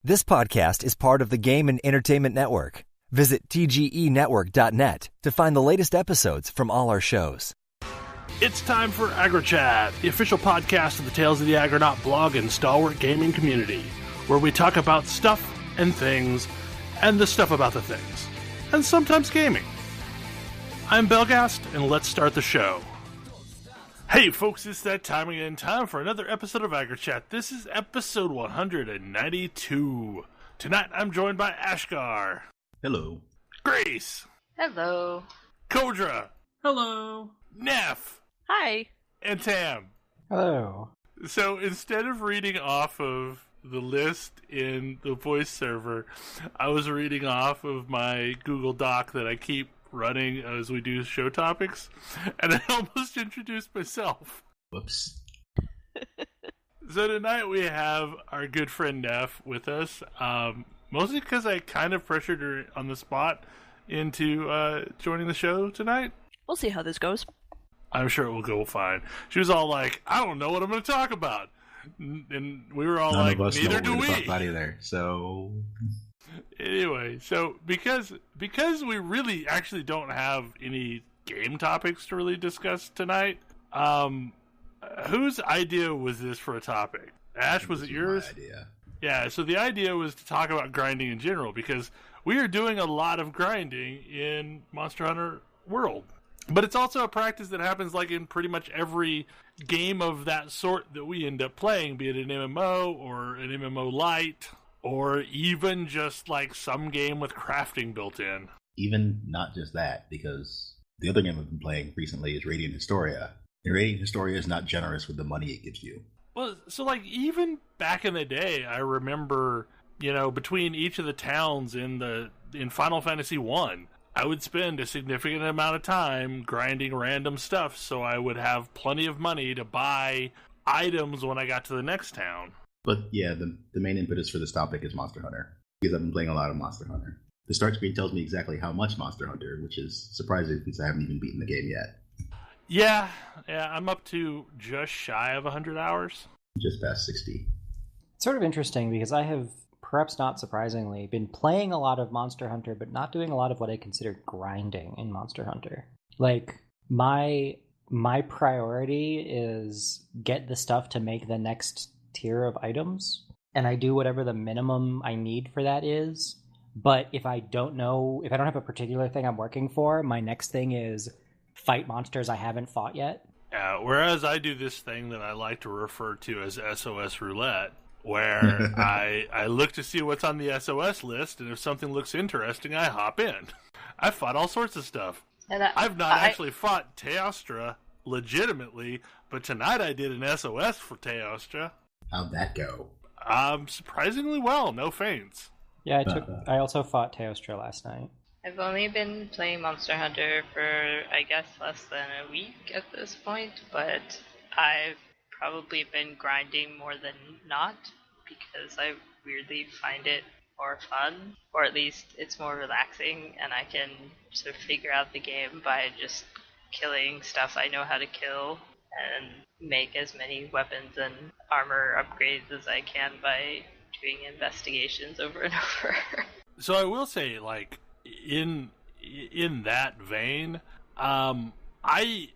This podcast is part of the Game and Entertainment Network. Visit tgenetwork.net to find the latest episodes from all our shows. It's time for AggroChat, the official podcast of the Tales of the Agronaut blog and stalwart gaming community, where we talk about stuff and things, and the stuff about the things, and sometimes gaming. I'm Belgast, and let's start the show. Hey folks, it's that time again, time for another episode of AggroChat. This is episode 192. Tonight I'm joined by Ashgar. Hello. Grace. Hello. Kodra. Hello. Neff. Hi. And Tam. Hello. So instead of reading off of the list in the voice server, I was reading off of my Google Doc that I keep running as we do show topics, and I almost introduced myself. Whoops. So tonight we have our good friend Neff with us, mostly because I kind of pressured her on the spot into joining the show tonight. We'll see how this goes. I'm sure it will go fine. She was all like, I don't know what I'm going to talk about. And we were all None like, of us neither know what do we're we. talk about either, so... Anyway, so because we really actually don't have any game topics to really discuss tonight, whose idea was this for a topic? Ash, was it yours? My idea. Yeah, so the idea was to talk about grinding in general, because we are doing a lot of grinding in Monster Hunter World. But it's also a practice that happens like in pretty much every game of that sort that we end up playing, be it an MMO or an MMO light, or even just like some game with crafting built in. Even not just that, because the other game I've been playing recently is Radiant Historia. And Radiant Historia is not generous with the money it gives you. Well, so like even back in the day, I remember, between each of the towns in Final Fantasy 1, I would spend a significant amount of time grinding random stuff so I would have plenty of money to buy items when I got to the next town. But yeah, the main impetus for this topic is Monster Hunter, because I've been playing a lot of Monster Hunter. The start screen tells me exactly how much Monster Hunter, which is surprising since I haven't even beaten the game yet. Yeah, I'm up to just shy of 100 hours. Just past 60. It's sort of interesting because I have, perhaps not surprisingly, been playing a lot of Monster Hunter, but not doing a lot of what I consider grinding in Monster Hunter. Like, my priority is get the stuff to make the next tier of items, and I do whatever the minimum I need for that is. But if I don't have a particular thing I'm working for, my next thing is fight monsters I haven't fought yet. Whereas I do this thing that I like to refer to as SOS roulette, where I look to see what's on the SOS list, and if something looks interesting, I hop in. I've fought all sorts of stuff. And I've not actually fought Teostra legitimately, but tonight I did an SOS for Teostra. How'd that go? Surprisingly well, no feints. Yeah, I also fought Teostra last night. I've only been playing Monster Hunter for, I guess, less than a week at this point, but I've probably been grinding more than not, because I weirdly find it more fun, or at least it's more relaxing, and I can sort of figure out the game by just killing stuff I know how to kill, and make as many weapons and armor upgrades as I can by doing investigations over and over. So I will say, like, in that vein, I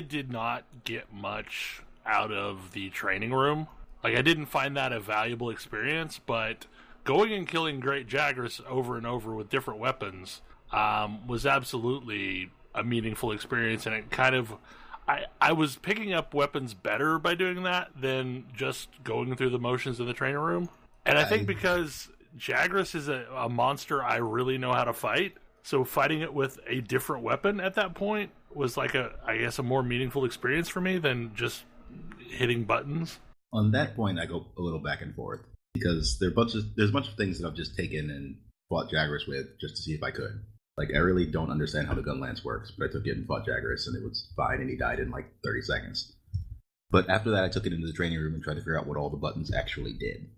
did not get much out of the training room. Like, I didn't find that a valuable experience, but going and killing great Jaggers over and over with different weapons was absolutely a meaningful experience, and it kind of... I was picking up weapons better by doing that than just going through the motions in the training room. And I think because Jagras is a monster I really know how to fight, so fighting it with a different weapon at that point was like a more meaningful experience for me than just hitting buttons. On that point, I go a little back and forth, because there's a bunch of things that I've just taken and fought Jagras with just to see if I could. Like, I really don't understand how the gun lance works, but I took it and fought Jagras, and it was fine, and he died in like 30 seconds. But after that, I took it into the training room and tried to figure out what all the buttons actually did.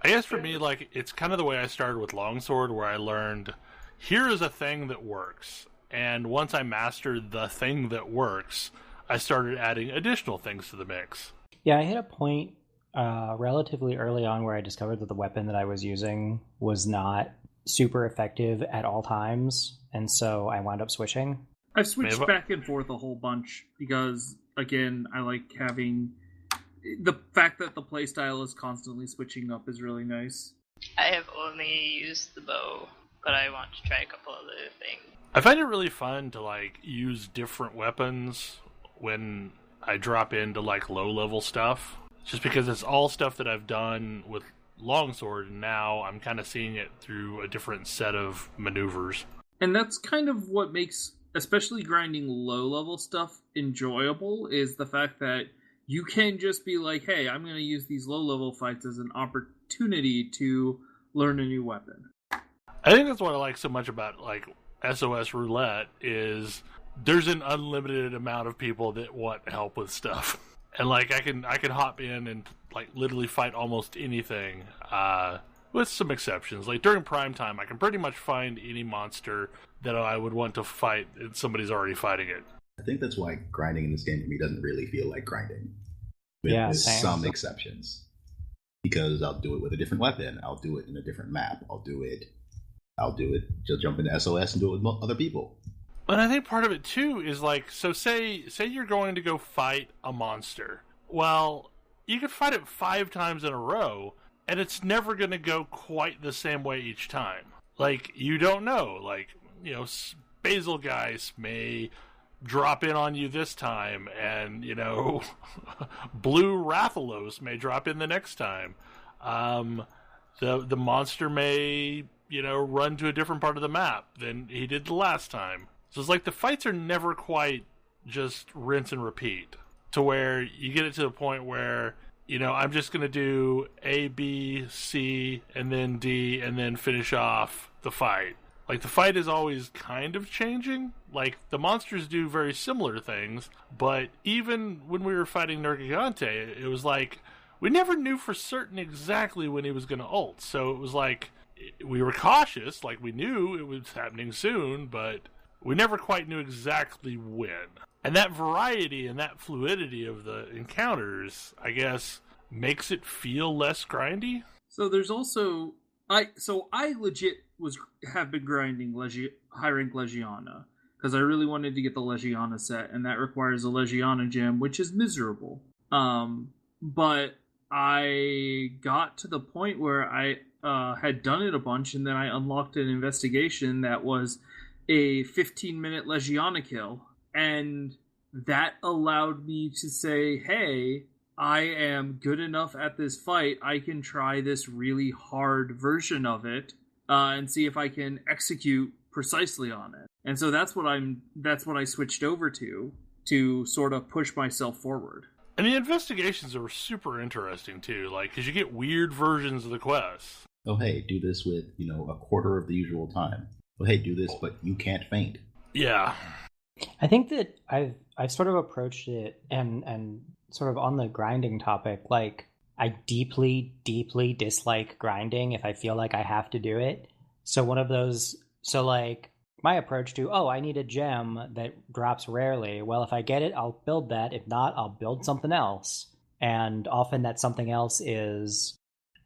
I guess for me, like, it's kind of the way I started with Longsword, where I learned, here is a thing that works. And once I mastered the thing that works, I started adding additional things to the mix. Yeah, I hit a point relatively early on where I discovered that the weapon that I was using was not super effective at all times, and so I wound up switching. I've switched back and forth a whole bunch because, again, I like having... The fact that the playstyle is constantly switching up is really nice. I have only used the bow, but I want to try a couple other things. I find it really fun to, like, use different weapons when I drop into, like, low-level stuff. Just because it's all stuff that I've done with longsword, and now I'm kind of seeing it through a different set of maneuvers. And that's kind of what makes, especially grinding low-level stuff, enjoyable, is the fact that you can just be like, hey, I'm going to use these low-level fights as an opportunity to learn a new weapon. I think that's what I like so much about, like, SOS Roulette, is there's an unlimited amount of people that want help with stuff. And, like, I can hop in and, like, literally fight almost anything, with some exceptions. Like, during prime time, I can pretty much find any monster that I would want to fight, and somebody's already fighting it. I think that's why grinding in this game to me doesn't really feel like grinding. With some exceptions. Because I'll do it with a different weapon. I'll do it in a different map. I'll do it. Just jump into SOS and do it with other people. And I think part of it, too, is like, so say you're going to go fight a monster. Well, you could fight it 5 times in a row, and it's never going to go quite the same way each time. Like, you don't know. Like, you know, Basil Geist may drop in on you this time, and, you know, Blue Rathalos may drop in the next time. The monster may, you know, run to a different part of the map than he did the last time. So it's like the fights are never quite just rinse and repeat, to where you get it to the point where, you know, I'm just going to do A, B, C, and then D, and then finish off the fight. Like, the fight is always kind of changing. Like, the monsters do very similar things, but even when we were fighting Nergigante, it was like, we never knew for certain exactly when he was going to ult. So it was like, we were cautious, like we knew it was happening soon, but we never quite knew exactly when. And that variety and that fluidity of the encounters, I guess, makes it feel less grindy. So there's also... I legit have been grinding high rank Legiana, because I really wanted to get the Legiana set, and that requires a Legiana gem, which is miserable. But I got to the point where I had done it a bunch, and then I unlocked an investigation that was a 15-minute Legiana kill, and that allowed me to say, hey, I am good enough at this fight, I can try this really hard version of it, and see if I can execute precisely on it. And so that's what I switched over to sort of push myself forward. And the investigations are super interesting too, like, because you get weird versions of the quests. Oh, hey, do this with, you know, a quarter of the usual time. Oh, hey, do this, but you can't faint. Yeah. I think that I've sort of approached it and sort of on the grinding topic, like, I deeply, deeply dislike grinding if I feel like I have to do it. So like, my approach to, I need a gem that drops rarely. Well, if I get it, I'll build that. If not, I'll build something else. And often that something else is,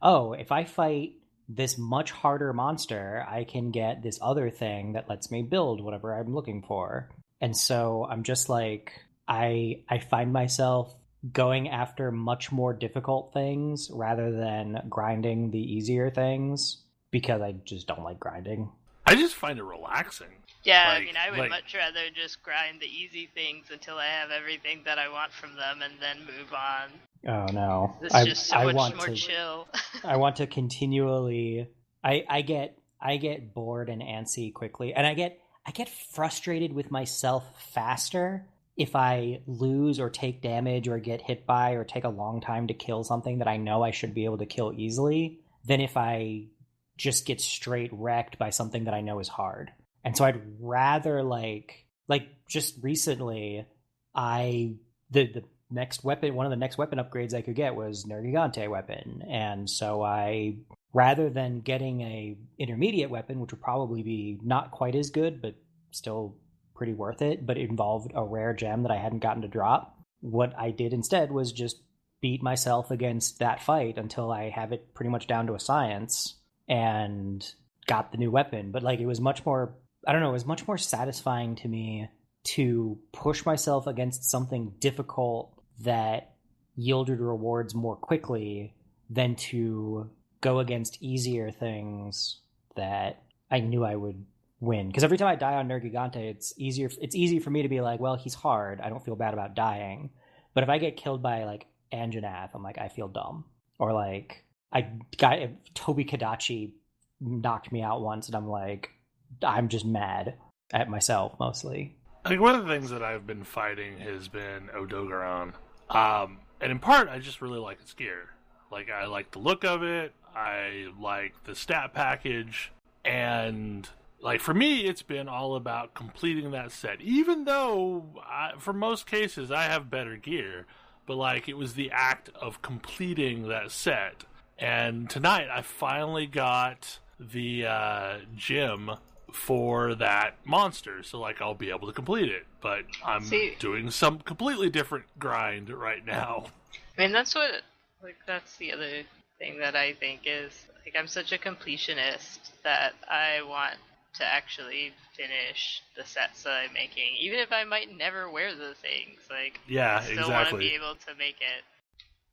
if I fight this much harder monster, I can get this other thing that lets me build whatever I'm looking for. And so I'm just like, I find myself going after much more difficult things rather than grinding the easier things, because I just don't like grinding. I just find it relaxing. Yeah, like, I mean, I would much rather just grind the easy things until I have everything that I want from them and then move on. Oh no. It's just so much more chill. I want to continually... I get bored and antsy quickly, and I get frustrated with myself faster if I lose or take damage or get hit by or take a long time to kill something that I know I should be able to kill easily than if I just get straight wrecked by something that I know is hard. And so I'd rather like just recently the next weapon, one of the next weapon upgrades I could get was Nergigante weapon. And so I, rather than getting a intermediate weapon, which would probably be not quite as good, but still pretty worth it, but it involved a rare gem that I hadn't gotten to drop, what I did instead was just beat myself against that fight until I have it pretty much down to a science and got the new weapon. But like, it was much more, I don't know, it was much more satisfying to me to push myself against something difficult that yielded rewards more quickly than to go against easier things that I knew I would win. Because every time I die on Nergigante, it's easy for me to be like, well, he's hard, I don't feel bad about dying. But if I get killed by like Anjanath, I'm like, I feel dumb. Or like Toby Kadachi knocked me out once, and I'm like, I'm just mad at myself mostly. I think one of the things that I've been fighting has been Odogaron. And in part, I just really like its gear. Like, I like the look of it, I like the stat package, and like, for me, it's been all about completing that set. Even though, for most cases, I have better gear, but like, it was the act of completing that set. And tonight, I finally got the gem for that monster, so like, I'll be able to complete it. But I'm doing some completely different grind right now. I mean, that's the other thing that I think is, like, I'm such a completionist that I want to actually finish the sets that I'm making, even if I might never wear the things. Like, yeah, I still exactly. want to be able to make it.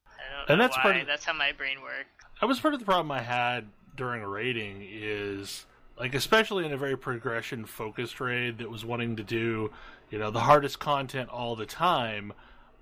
I don't know why. That's how my brain works. That was part of the problem I had during raiding, is like, especially in a very progression-focused raid that was wanting to do, you know, the hardest content all the time.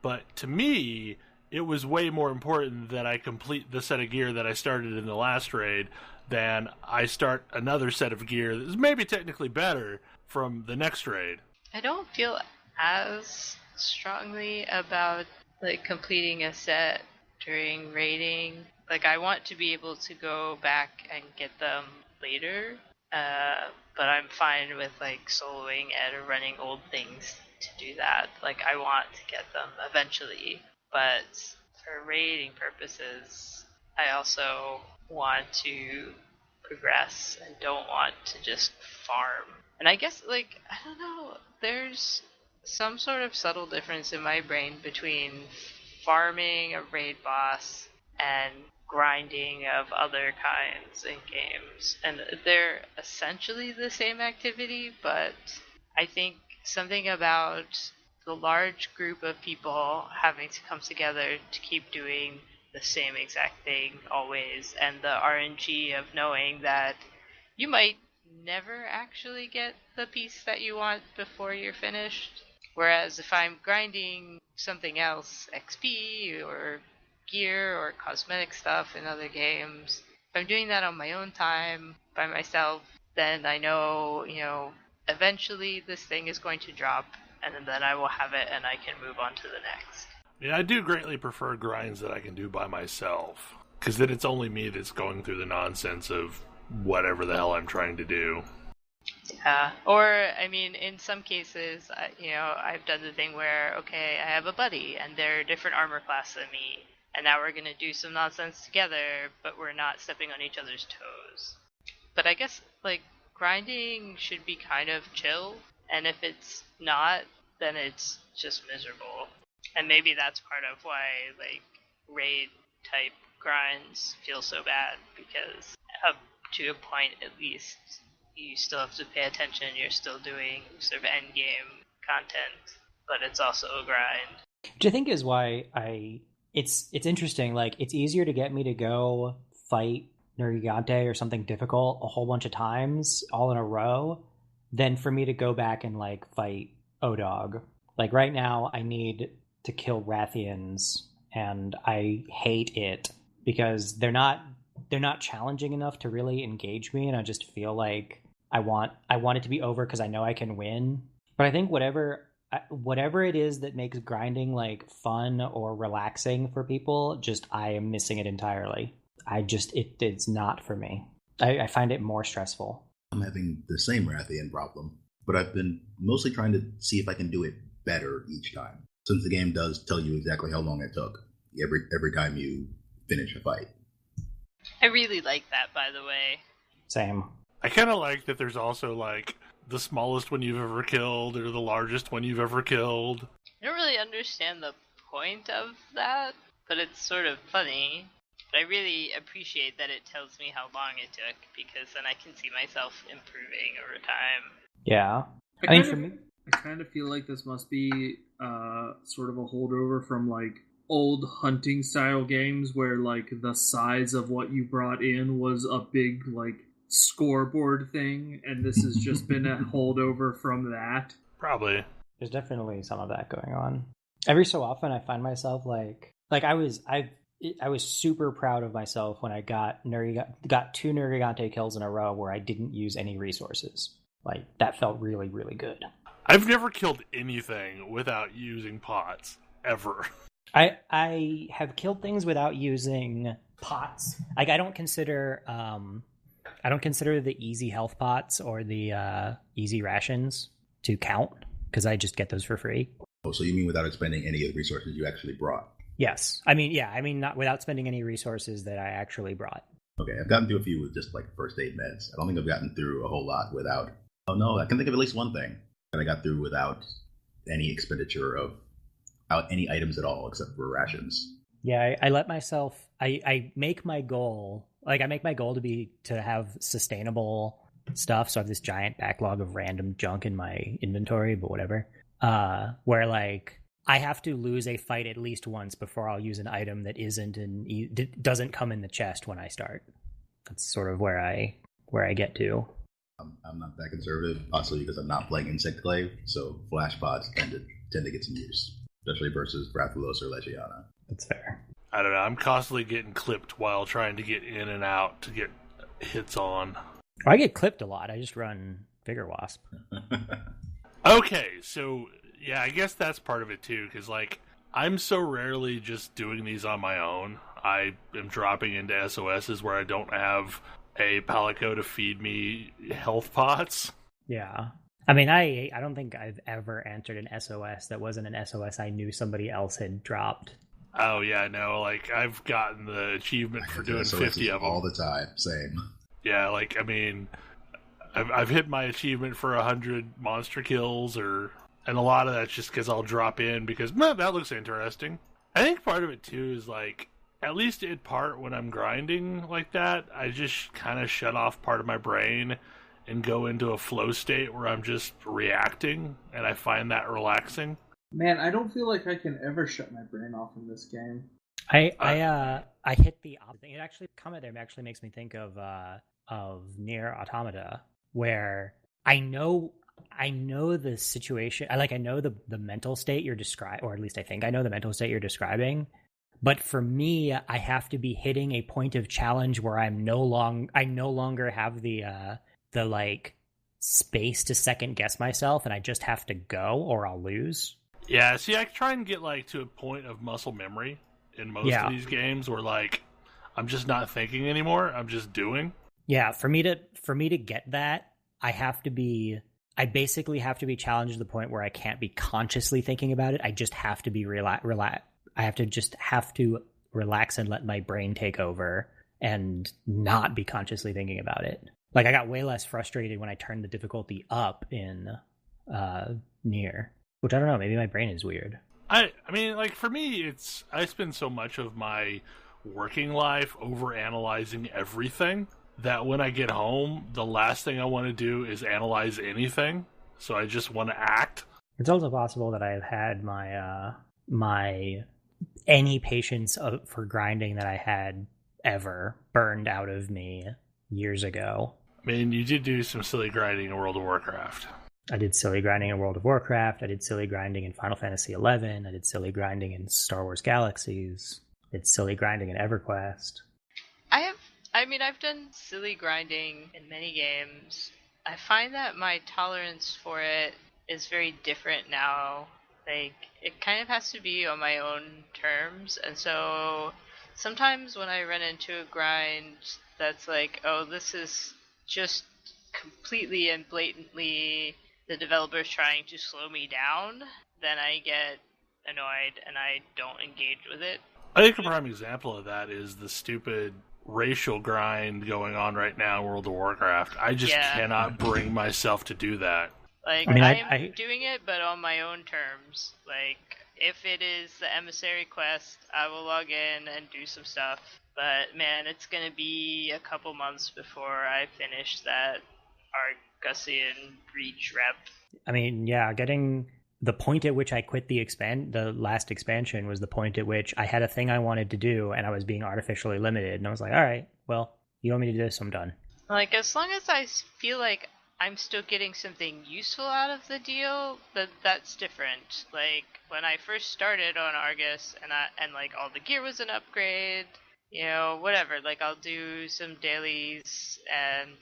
But to me, it was way more important that I complete the set of gear that I started in the last raid than I start another set of gear that is maybe technically better from the next raid. I don't feel as strongly about like completing a set during raiding. Like, I want to be able to go back and get them later, but I'm fine with like soloing and running old things to do that. Like, I want to get them eventually, but for raiding purposes, I also want to progress and don't want to just farm. And I guess, like, I don't know, there's some sort of subtle difference in my brain between farming a raid boss and grinding of other kinds in games. And they're essentially the same activity, but I think something about the large group of people having to come together to keep doing the same exact thing always, and the RNG of knowing that you might never actually get the piece that you want before you're finished. Whereas if I'm grinding something else, XP or gear or cosmetic stuff in other games, if I'm doing that on my own time, by myself, then I know, you know, eventually this thing is going to drop, and then I will have it and I can move on to the next. Yeah, I do greatly prefer grinds that I can do by myself, because then it's only me that's going through the nonsense of whatever the hell I'm trying to do. Yeah, or, I mean, in some cases, I've done the thing where, okay, I have a buddy, and they're a different armor class than me, and now we're going to do some nonsense together, but we're not stepping on each other's toes. But I guess, like, grinding should be kind of chill, and if it's not, then it's just miserable. And maybe that's part of why, like, raid-type grinds feel so bad, because up to a point, at least, you still have to pay attention, you're still doing sort of endgame content, but it's also a grind. Which I think is why it's interesting, like, it's easier to get me to go fight Nergigante or something difficult a whole bunch of times, all in a row, than for me to go back and, like, fight Odog. Like, right now, I need to kill Rathians, and I hate it, because they're not challenging enough to really engage me, and I just feel like I want it to be over because I know I can win. But I think whatever it is that makes grinding, like, fun or relaxing for people, just, I am missing it entirely. It's not for me. I find it more stressful. I'm having the same Rathian problem, but I've been mostly trying to see if I can do it better each time, since the game does tell you exactly how long it took every time you finish a fight. I really like that, by the way. Same. I kind of like that there's also, like, the smallest one you've ever killed or the largest one you've ever killed. I don't really understand the point of that, but it's sort of funny. But I really appreciate that it tells me how long it took, because then I can see myself improving over time. Yeah. I kind of feel like this must be sort of a holdover from like old hunting style games where like the size of what you brought in was a big like scoreboard thing, and this has just been a holdover from that. Probably. There's definitely some of that going on. Every so often I find myself like I was super proud of myself when I got 2 Nergigante kills in a row where I didn't use any resources. Like, that felt really, really good. I've never killed anything without using pots, ever. I have killed things without using pots. Like, I don't consider the easy health pots or the easy rations to count, because I just get those for free. Oh, so you mean without expending any of the resources you actually brought? Yes. I mean not without spending any resources that I actually brought. Okay, I've gotten through a few with just like first aid meds. I don't think I've gotten through a whole lot without... Oh no, I can think of at least one thing that I got through without any expenditure of any items at all except for rations. Yeah, I let myself... I make my goal... Like, I make my goal to have sustainable stuff, so I have this giant backlog of random junk in my inventory, but whatever. Where, like... I have to lose a fight at least once before I'll use an item that doesn't come in the chest when I start. That's sort of where I get to. I'm not that conservative, possibly because I'm not playing Insectglaive, so flash pods tend to get some use, especially versus Rathalos or Legiana. That's fair. I don't know. I'm constantly getting clipped while trying to get in and out to get hits on. I get clipped a lot. I just run Vigor Wasp. Okay, so... Yeah, I guess that's part of it too, because like I'm so rarely just doing these on my own. I am dropping into SOSs where I don't have a Palico to feed me health pots. Yeah. I mean, I don't think I've ever entered an SOS that wasn't an SOS I knew somebody else had dropped. Oh yeah, no, like I've gotten the achievement for doing SOSs 50 of them. all the time, same. Yeah, like, I mean, I've hit my achievement for 100 monster kills and a lot of that's just because I'll drop in because, man, that looks interesting. I think part of it, too, is, like, at least in part when I'm grinding like that, I just kind of shut off part of my brain and go into a flow state where I'm just reacting, and I find that relaxing. Man, I don't feel like I can ever shut my brain off in this game. I hit the opposite. It actually, comment there actually makes me think of Nier Automata, where I know the situation. I know the mental state you're describing, or at least I think I know the mental state you're describing. But for me, I have to be hitting a point of challenge where I no longer have the like space to second guess myself, and I just have to go or I'll lose. Yeah, see, I try and get like to a point of muscle memory in most of these games where like I'm just not thinking anymore. I'm just doing. Yeah, for me to get that, I basically have to be challenged to the point where I can't be consciously thinking about it. I just have to be I have to relax and let my brain take over and not be consciously thinking about it. Like, I got way less frustrated when I turned the difficulty up in Nier, which I don't know, maybe my brain is weird. I mean, like, for me, I spend so much of my working life overanalyzing everything that when I get home, the last thing I want to do is analyze anything. So I just want to act. It's also possible that I've had any patience for grinding that I had ever burned out of me years ago. I mean, you did do some silly grinding in World of Warcraft. I did silly grinding in World of Warcraft. I did silly grinding in Final Fantasy XI. I did silly grinding in Star Wars Galaxies. I did silly grinding in EverQuest. I've done silly grinding in many games. I find that my tolerance for it is very different now. Like, it kind of has to be on my own terms, and so sometimes when I run into a grind that's like, oh, this is just completely and blatantly the developer's trying to slow me down, then I get annoyed and I don't engage with it. I think a prime example of that is the stupid racial grind going on right now in World of Warcraft. I just cannot bring myself to do that. Like, I'm doing it, but on my own terms. Like, if it is the emissary quest, I will log in and do some stuff. But man, it's gonna be a couple months before I finish that Argusian Breach rep. I mean, yeah, getting the point at which I quit the last expansion was the point at which I had a thing I wanted to do and I was being artificially limited. And I was like, all right, well, you want me to do this, I'm done. Like, as long as I feel like I'm still getting something useful out of the deal, that's different. Like, when I first started on Argus and like all the gear was an upgrade, you know, whatever, like I'll do some dailies and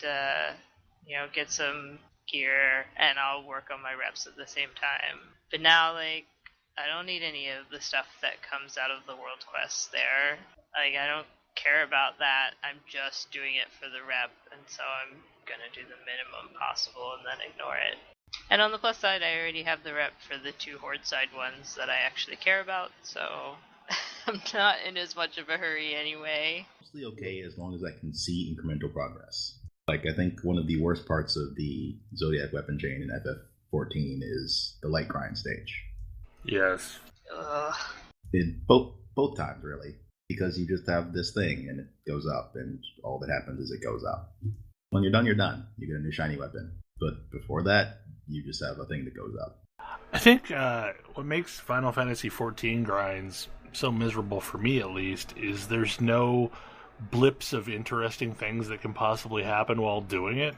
get some gear and I'll work on my reps at the same time. But now, like, I don't need any of the stuff that comes out of the world quests there. Like, I don't care about that. I'm just doing it for the rep, and so I'm gonna do the minimum possible and then ignore it. And on the plus side, I already have the rep for the 2 horde side ones that I actually care about, so I'm not in as much of a hurry anyway. Mostly okay as long as I can see incremental progress. Like, I think one of the worst parts of the Zodiac weapon chain in FF14 is the light grind stage. Yes. Ugh. In both times, really. Because you just have this thing, and it goes up, and all that happens is it goes up. When you're done, you're done. You get a new shiny weapon. But before that, you just have a thing that goes up. I think what makes Final Fantasy XIV grinds so miserable, for me at least, is there's no blips of interesting things that can possibly happen while doing it.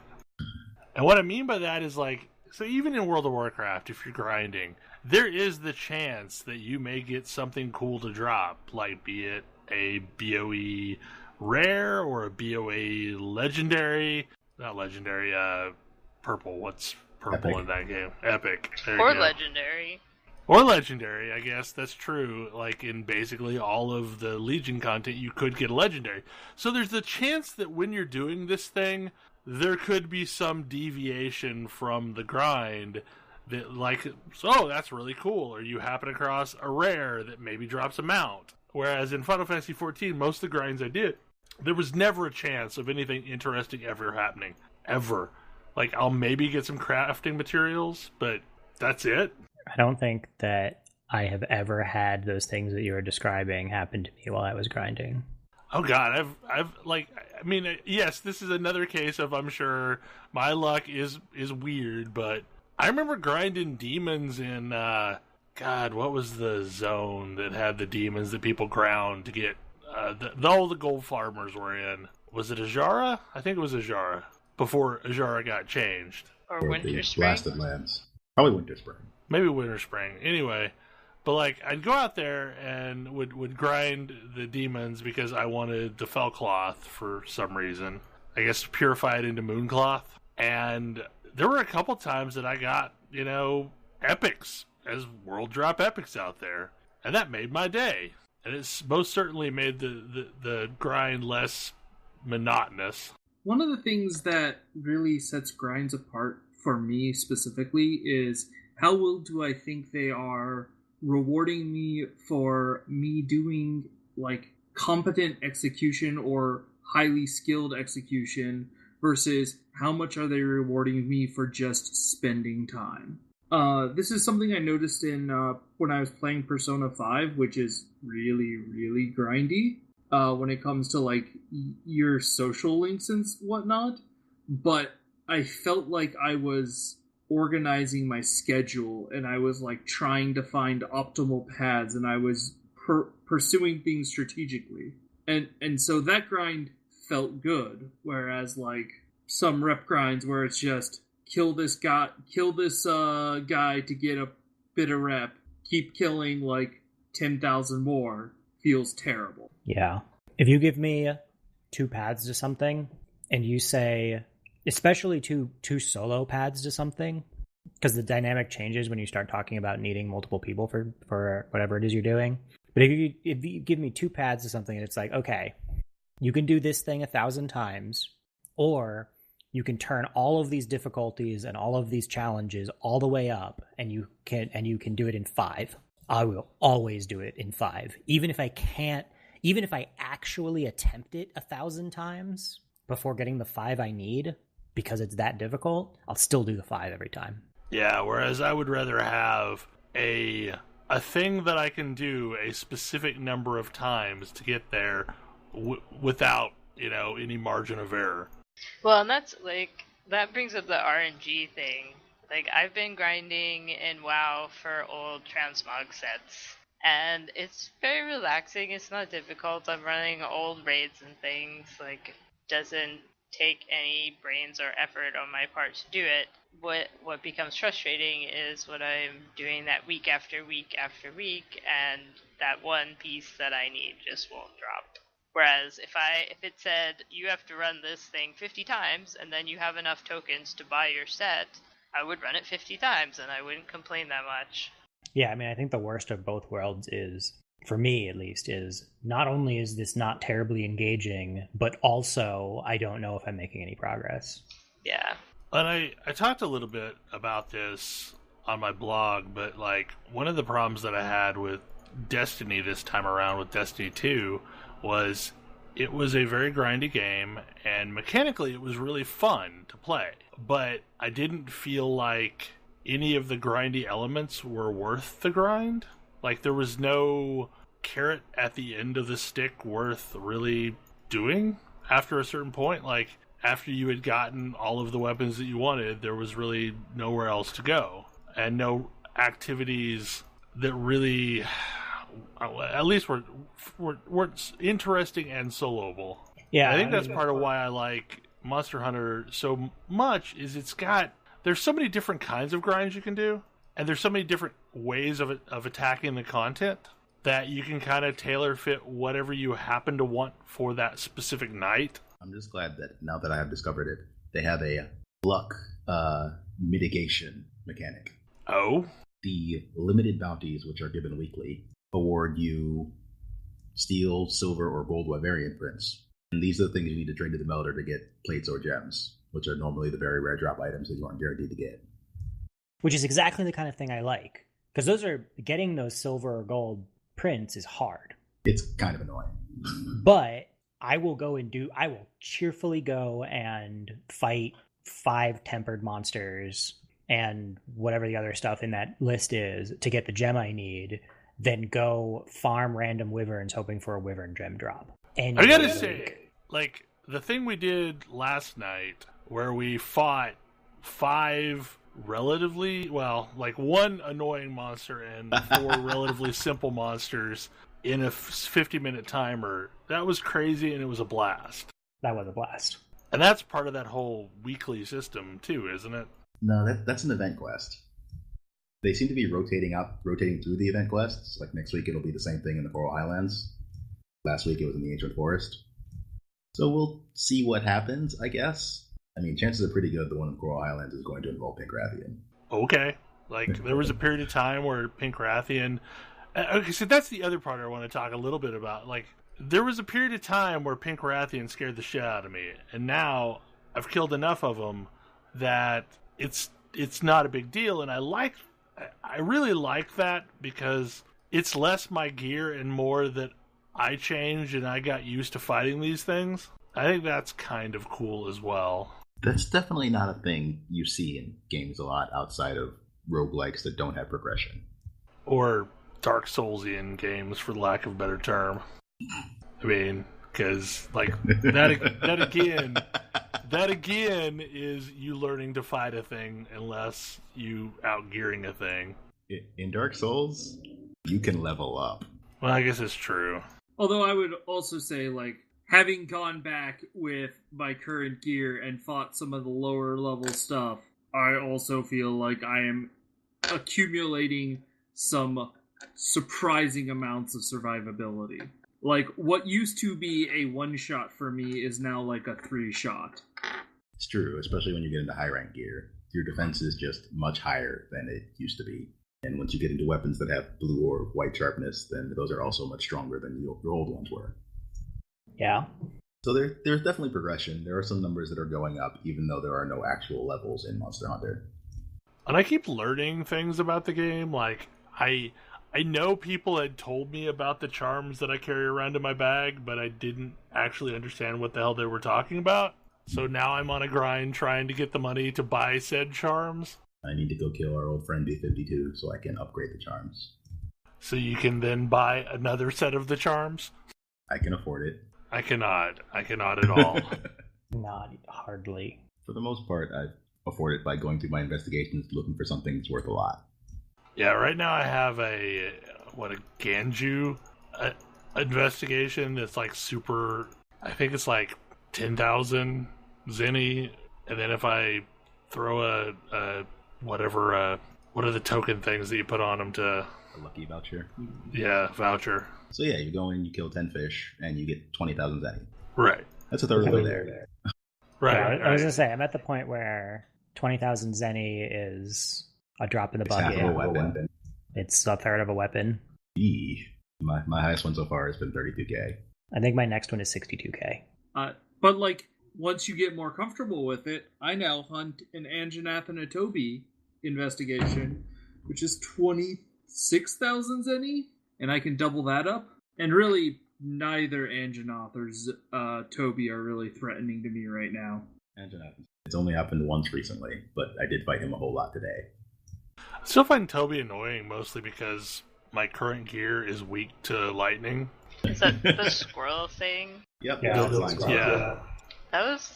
And what I mean by that is, like, so even in World of Warcraft, if you're grinding, there is the chance that you may get something cool to drop, like be it a BOE rare or a BOE legendary. Not legendary, purple. What's purple Epic. in that game? Epic. There Or you go. legendary. Or legendary, I guess. That's true. Like, in basically all of the Legion content, you could get a legendary. So there's the chance that when you're doing this thing, there could be some deviation from the grind that, like, oh, that's really cool. Or you happen across a rare that maybe drops a mount. Whereas in Final Fantasy XIV, most of the grinds I did, there was never a chance of anything interesting ever happening. Ever. Like, I'll maybe get some crafting materials, but that's it. I don't think that I have ever had those things that you were describing happen to me while I was grinding. Oh God, I've like, I mean, yes, this is another case of, I'm sure my luck is weird, but I remember grinding demons in, God, what was the zone that had the demons that people ground to get, all the gold farmers were in? Was it Ajara? I think it was Ajara, before Ajara got changed. Or Winter Spring. Blasted lands. Probably Winter Spring. Maybe Winter Spring. Anyway, but like, I'd go out there and would grind the demons because I wanted the Fellcloth for some reason. I guess purify it into Mooncloth. And there were a couple times that I got, epics as world drop epics out there. And that made my day. And it's most certainly made the grind less monotonous. One of the things that really sets grinds apart for me specifically is how well do I think they are rewarding me for me doing, like, competent execution or highly skilled execution versus how much are they rewarding me for just spending time. This is something I noticed in when I was playing Persona 5, which is really, really grindy when it comes to, like, your social links and whatnot. But I felt like I was organizing my schedule and I was, like, trying to find optimal paths and I was pursuing things strategically. And so that grind felt good, whereas, like, some rep grinds where it's just kill this guy to get a bit of rep, keep killing like 10,000 more, feels terrible. Yeah. If you give me 2 paths to something and you say, especially two solo paths to something, because the dynamic changes when you start talking about needing multiple people for whatever it is you're doing. But if you give me 2 paths to something and it's like, okay, you can do this thing 1,000 times, or you can turn all of these difficulties and all of these challenges all the way up, and you can do it in 5. I will always do it in 5, even if I actually attempt it 1,000 times before getting the 5 I need because it's that difficult. I'll still do the 5 every time. Yeah, whereas I would rather have a a thing that I can do a specific number of times to get there without, any margin of error. Well, and that's like that brings up the RNG thing. Like I've been grinding in WoW for old transmog sets, and it's very relaxing. It's not difficult. I'm running old raids and things. Like doesn't take any brains or effort on my part to do it. What becomes frustrating is when I'm doing that week after week after week, and that one piece that I need just won't drop. Whereas if it said you have to run this thing 50 times and then you have enough tokens to buy your set, I would run it 50 times and I wouldn't complain that much. Yeah, I mean, I think the worst of both worlds is, for me at least, is not only is this not terribly engaging, but also I don't know if I'm making any progress. Yeah. And I talked a little bit about this on my blog, but like one of the problems that I had with Destiny this time around with Destiny 2 was it was a very grindy game, and mechanically it was really fun to play, but I didn't feel like any of the grindy elements were worth the grind. Like there was no carrot at the end of the stick worth really doing after a certain point. Like after you had gotten all of the weapons that you wanted, there was really nowhere else to go, and no activities that really, at least were interesting and soloable. Yeah, I think that's part of why I like Monster Hunter so much. Is there's so many different kinds of grinds you can do, and there's so many different ways of attacking the content that you can kind of tailor fit whatever you happen to want for that specific night. I'm just glad that now that I have discovered it, they have a luck mitigation mechanic. Oh? The limited bounties, which are given weekly, award you steel, silver, or gold variant prints. And these are the things you need to trade to the melter to get plates or gems, which are normally the very rare drop items that you aren't guaranteed to get. Which is exactly the kind of thing I like. Because getting those silver or gold prints is hard. It's kind of annoying. But I will cheerfully go and fight 5 tempered monsters and whatever the other stuff in that list is to get the gem I need, then go farm random wyverns hoping for a wyvern gem drop. And I gotta say, like, the thing we did last night where we fought 5 relatively, one annoying monster and 4 relatively simple monsters in a 50-minute timer, that was crazy and it was a blast. That was a blast. And that's part of that whole weekly system too, isn't it? No, that's an event quest. They seem to be rotating through the event quests. Like next week it'll be the same thing in the Coral Highlands. Last week it was in the Ancient Forest. So we'll see what happens, I guess. I mean, chances are pretty good the one in Coral Highlands is going to involve Pink Rathian. Okay. Like, there was a period of time where Pink Rathian... Okay, so that's the other part I want to talk a little bit about. Like, there was a period of time where Pink Rathian scared the shit out of me, and now I've killed enough of them that it's not a big deal, and I really like that because it's less my gear and more that I changed and I got used to fighting these things. I think that's kind of cool as well. That's definitely not a thing you see in games a lot outside of roguelikes that don't have progression. Or Dark Soulsian games, for lack of a better term. I mean, because, like, that again is you learning to fight a thing unless you outgearing a thing. In Dark Souls, you can level up. Well, I guess it's true. Although I would also say, like, having gone back with my current gear and fought some of the lower level stuff, I also feel like I am accumulating some surprising amounts of survivability. Like, what used to be a one-shot for me is now like a 3-shot. It's true, especially when you get into high-rank gear. Your defense is just much higher than it used to be. And once you get into weapons that have blue or white sharpness, then those are also much stronger than your old ones were. Yeah. So there's definitely progression. There are some numbers that are going up, even though there are no actual levels in Monster Hunter. And I keep learning things about the game. Like, I know people had told me about the charms that I carry around in my bag, but I didn't actually understand what the hell they were talking about. So now I'm on a grind trying to get the money to buy said charms. I need to go kill our old friend B-52 so I can upgrade the charms. so you can then buy another set of the charms? I can afford it. I cannot at all. Not hardly. For the most part, I afford it by going through my investigations, looking for something that's worth a lot. Yeah, right now I have a Ganju investigation that's like super. I think it's like 10,000 zenny, and then if I throw a whatever what are the token things that you put on them to A lucky voucher. Yeah, voucher. So yeah, you go in, you kill 10 fish, and you get 20,000 zenny. Right. That's a third of the way there. Right. Yeah, right. I was gonna say I'm at the point where 20,000 zenny is a drop in the It's half bucket. of a weapon. It's a third of a weapon. Eee. My highest one so far has been 32k. I think my next one is 62k. But like once you get more comfortable with it, I now hunt an Anjanath and a Toby investigation, which is 26,000 zenny, and I can double that up. And really, neither Anjanath or Toby are really threatening to me right now. It's only happened once recently, but I did fight him a whole lot today. I still find Toby annoying, mostly because my current gear is weak to lightning. Is that the squirrel thing? Yep. Yeah, Yeah. That was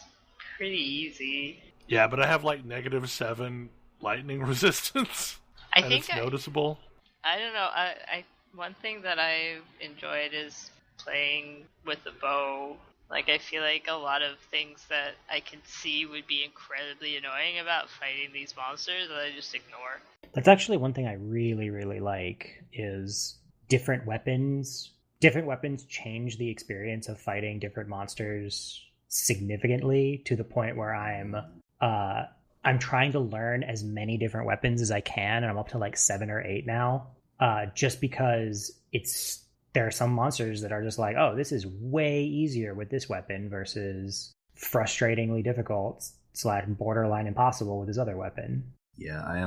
pretty easy. Yeah, but I have like -7 lightning resistance. I and think it's noticeable. I don't know. I one thing that I've enjoyed is playing with the bow. Like, I feel like a lot of things that I can see would be incredibly annoying about fighting these monsters that I just ignore. That's actually one thing I really, really like is different weapons. Different weapons change the experience of fighting different monsters significantly to the point where I'm trying to learn as many different weapons as I can, and I'm up to like 7 or 8 now. Just because there are some monsters that are just like, oh, this is way easier with this weapon versus frustratingly difficult / borderline impossible with this other weapon. Yeah, I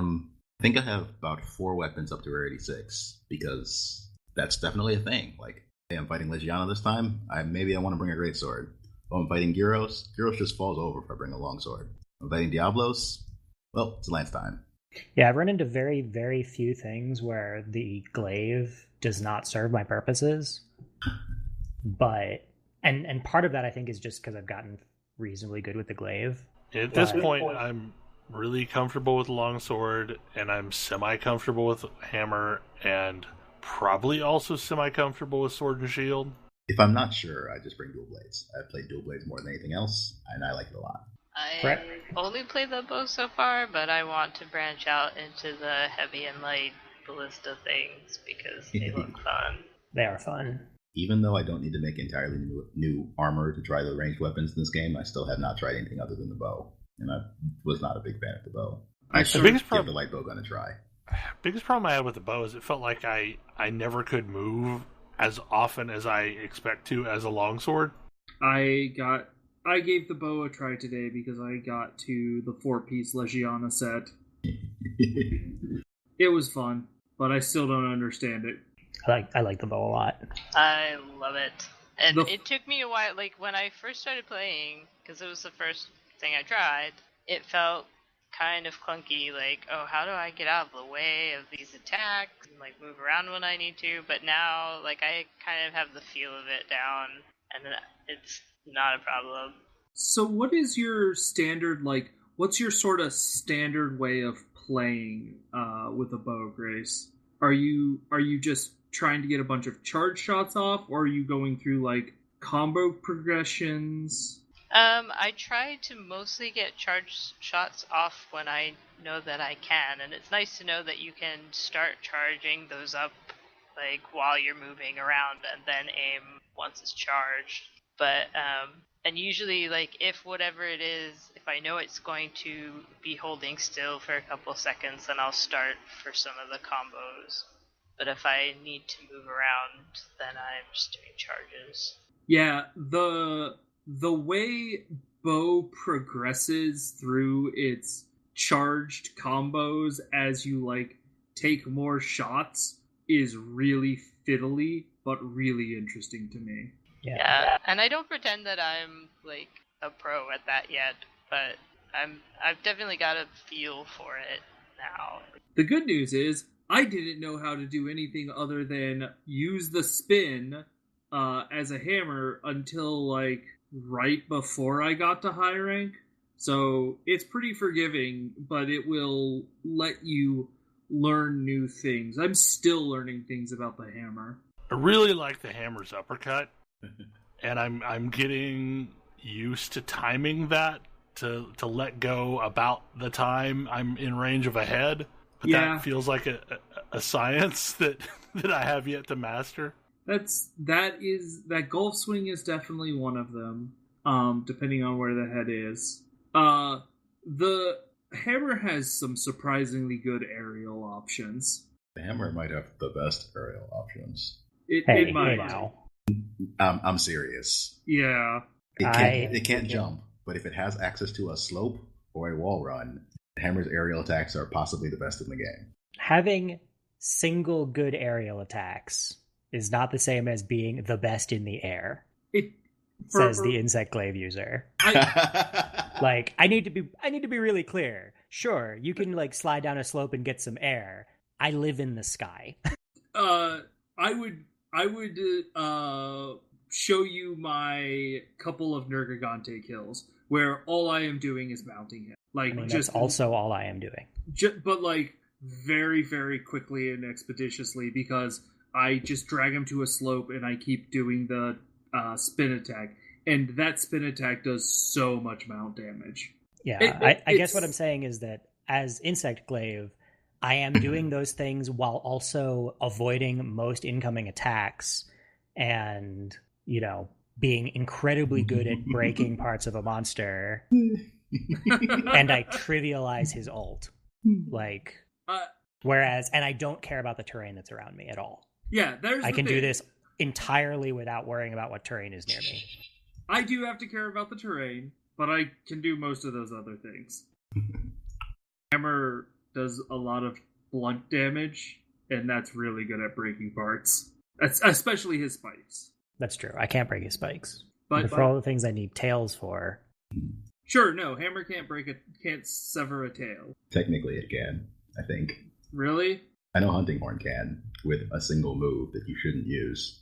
think I have about 4 weapons up to rarity 6, because that's definitely a thing. Like, hey, I'm fighting Legiana this time, maybe I want to bring a greatsword. Oh, I'm fighting Gyros just falls over if I bring a longsword. I'm fighting Diablos, well, it's Lance time. Yeah, I've run into very, very few things where the glaive does not serve my purposes. But and part of that I think is just because I've gotten reasonably good with the glaive. At this point, I'm really comfortable with longsword, and I'm semi-comfortable with hammer, and probably also semi-comfortable with sword and shield. If I'm not sure, I just bring dual blades. I've played dual blades more than anything else, and I like it a lot. I only play the bow so far, but I want to branch out into the heavy and light ballista things because they look fun. They are fun. Even though I don't need to make entirely new armor to try the ranged weapons in this game, I still have not tried anything other than the bow. And I was not a big fan of the bow. I should give the light bow gun a try. Biggest problem I had with the bow is it felt like I never could move as often as I expect to as a longsword. I gave the bow a try today because I got to the 4-piece Legiana set. It was fun, but I still don't understand it. I like the bow a lot. I love it. And it took me a while, like when I first started playing, because it was the first thing I tried, it felt kind of clunky, like, oh, how do I get out of the way of these attacks and like move around when I need to? But now, like, I kind of have the feel of it down, and it's not a problem. So what is your standard, like, what's your sort of standard way of playing with a bow, Grace? Are you just trying to get a bunch of charge shots off, or are you going through like combo progressions? I try to mostly get charge shots off when I know that I can, and it's nice to know that you can start charging those up like while you're moving around and then aim once it's charged. But and usually, like, if whatever it is, if I know it's going to be holding still for a couple seconds, then I'll start for some of the combos. But if I need to move around, then I'm just doing charges. Yeah, the way bow progresses through its charged combos as you, like, take more shots is really fiddly, but really interesting to me. Yeah, and I don't pretend that I'm like a pro at that yet, but I've definitely got a feel for it now. The good news is I didn't know how to do anything other than use the spin as a hammer until like right before I got to high rank. So it's pretty forgiving, but it will let you learn new things. I'm still learning things about the hammer. I really like the hammer's uppercut, and I'm getting used to timing that to let go about the time I'm in range of a head. But Yeah. that feels like a science that I have yet to master. That golf swing is definitely one of them. Depending on where the head is. The hammer has some surprisingly good aerial options. The hammer might have the best aerial options. It might. now. I'm serious. Yeah. It can't jump, but if it has access to a slope or a wall run, the hammer's aerial attacks are possibly the best in the game. Having single good aerial attacks is not the same as being the best in the air, says the insect glaive user. Like, I need to be really clear. Sure, you can like slide down a slope and get some air. I live in the sky. I would show you my couple of Nergigante kills where all I am doing is mounting him. Like, I mean, just that's also all I am doing. but like very, very quickly and expeditiously, because I just drag him to a slope and I keep doing the spin attack. And that spin attack does so much mount damage. Yeah, I guess what I'm saying is that as Insect Glaive, I am doing those things while also avoiding most incoming attacks and, being incredibly good at breaking parts of a monster. And I trivialize his ult. Like, and I don't care about the terrain that's around me at all. Yeah, I can do this entirely without worrying about what terrain is near me. I do have to care about the terrain, but I can do most of those other things. Hammer does a lot of blunt damage, and that's really good at breaking parts. Especially his spikes. That's true. I can't break his spikes. But for all the things I need tails for. Sure, no, hammer can't sever a tail. Technically it can, I think. Really? I know Hunting Horn can, with a single move that you shouldn't use.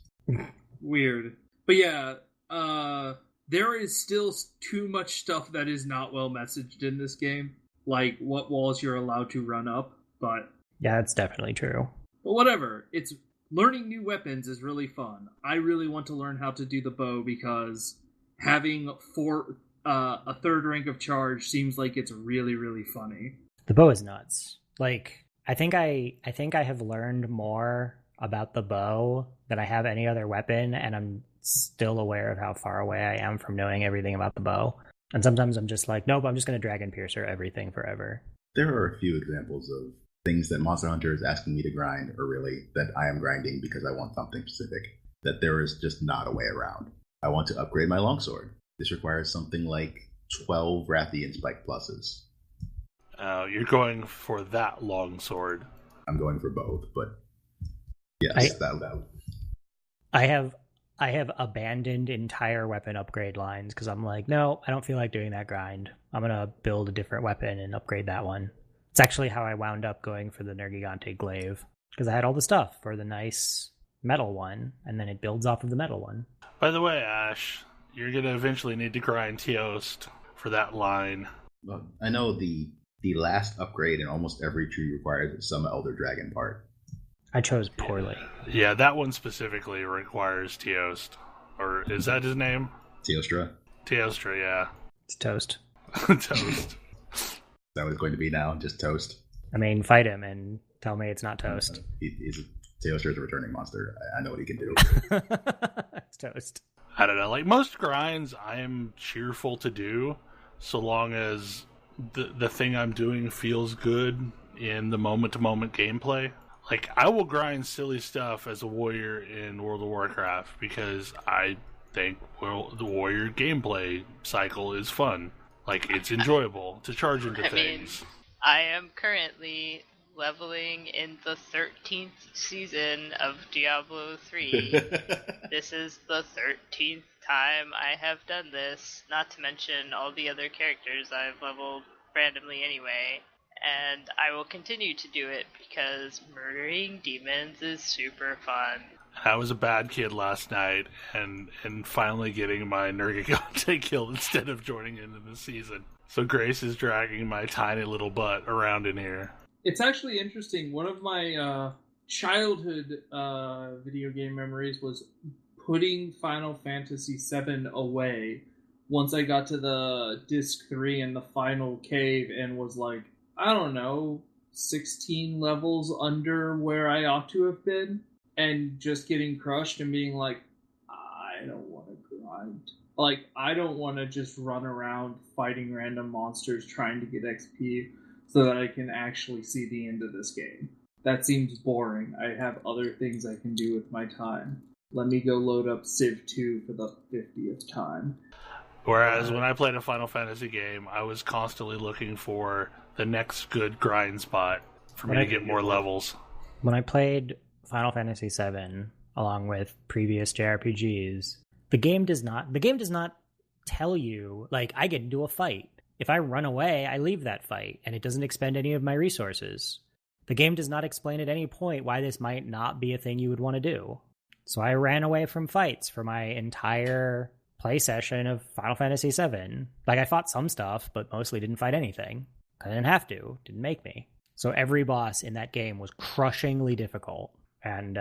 Weird. But yeah, there is still too much stuff that is not well messaged in this game. Like what walls you're allowed to run up, but... Yeah, that's definitely true. But whatever, learning new weapons is really fun. I really want to learn how to do the bow because having a third rank of charge seems like it's really, really funny. The bow is nuts. Like, I think I have learned more about the bow than I have any other weapon, and I'm still aware of how far away I am from knowing everything about the bow. And sometimes I'm just like, nope, I'm just going to Dragon Piercer everything forever. There are a few examples of things that Monster Hunter is asking me to grind, or really that I am grinding because I want something specific, that there is just not a way around. I want to upgrade my longsword. This requires something like 12 Rathian Spike pluses. You're going for that longsword. I'm going for both, but yes, that. I have abandoned entire weapon upgrade lines because I'm like, no, I don't feel like doing that grind. I'm going to build a different weapon and upgrade that one. It's actually how I wound up going for the Nergigante Glaive, because I had all the stuff for the nice metal one, and then it builds off of the metal one. By the way, Ash, you're going to eventually need to grind Teost for that line. Well, I know the last upgrade in almost every tree requires some Elder Dragon part. I chose poorly. Yeah, that one specifically requires Teost. Or is that his name? Teostra? Teostra, yeah. It's toast. Toast. That was going to be now, just toast. I mean, fight him and tell me it's not toast. Teostra is a returning monster. I know what he can do. It's toast. I don't know. Like, most grinds, I am cheerful to do, so long as the thing I'm doing feels good in the moment-to-moment gameplay. Like, I will grind silly stuff as a warrior in World of Warcraft because I think the warrior gameplay cycle is fun. Like, it's enjoyable to charge into things. I am currently leveling in the 13th season of Diablo 3. This is the 13th time I have done this, not to mention all the other characters I've leveled randomly anyway. and I will continue to do it because murdering demons is super fun. I was a bad kid last night, and finally getting my Nergigante killed instead of joining into the season. So Grace is dragging my tiny little butt around in here. It's actually interesting. One of my childhood video game memories was putting Final Fantasy VII away once I got to the Disc 3 and the final cave and was like, I don't know, 16 levels under where I ought to have been, and just getting crushed and being like, I don't want to grind. Like, I don't want to just run around fighting random monsters trying to get XP so that I can actually see the end of this game. That seems boring. I have other things I can do with my time. Let me go load up Civ 2 for the 50th time. Whereas when I played a Final Fantasy game, I was constantly looking for the next good grind spot for me to get more levels. When I played Final Fantasy VII, along with previous JRPGs, the game does not tell you, like, I get into a fight. If I run away, I leave that fight, and it doesn't expend any of my resources. The game does not explain at any point why this might not be a thing you would want to do. So I ran away from fights for my entire play session of Final Fantasy VII. Like, I fought some stuff, but mostly didn't fight anything. I didn't have to. Didn't make me. So every boss in that game was crushingly difficult. And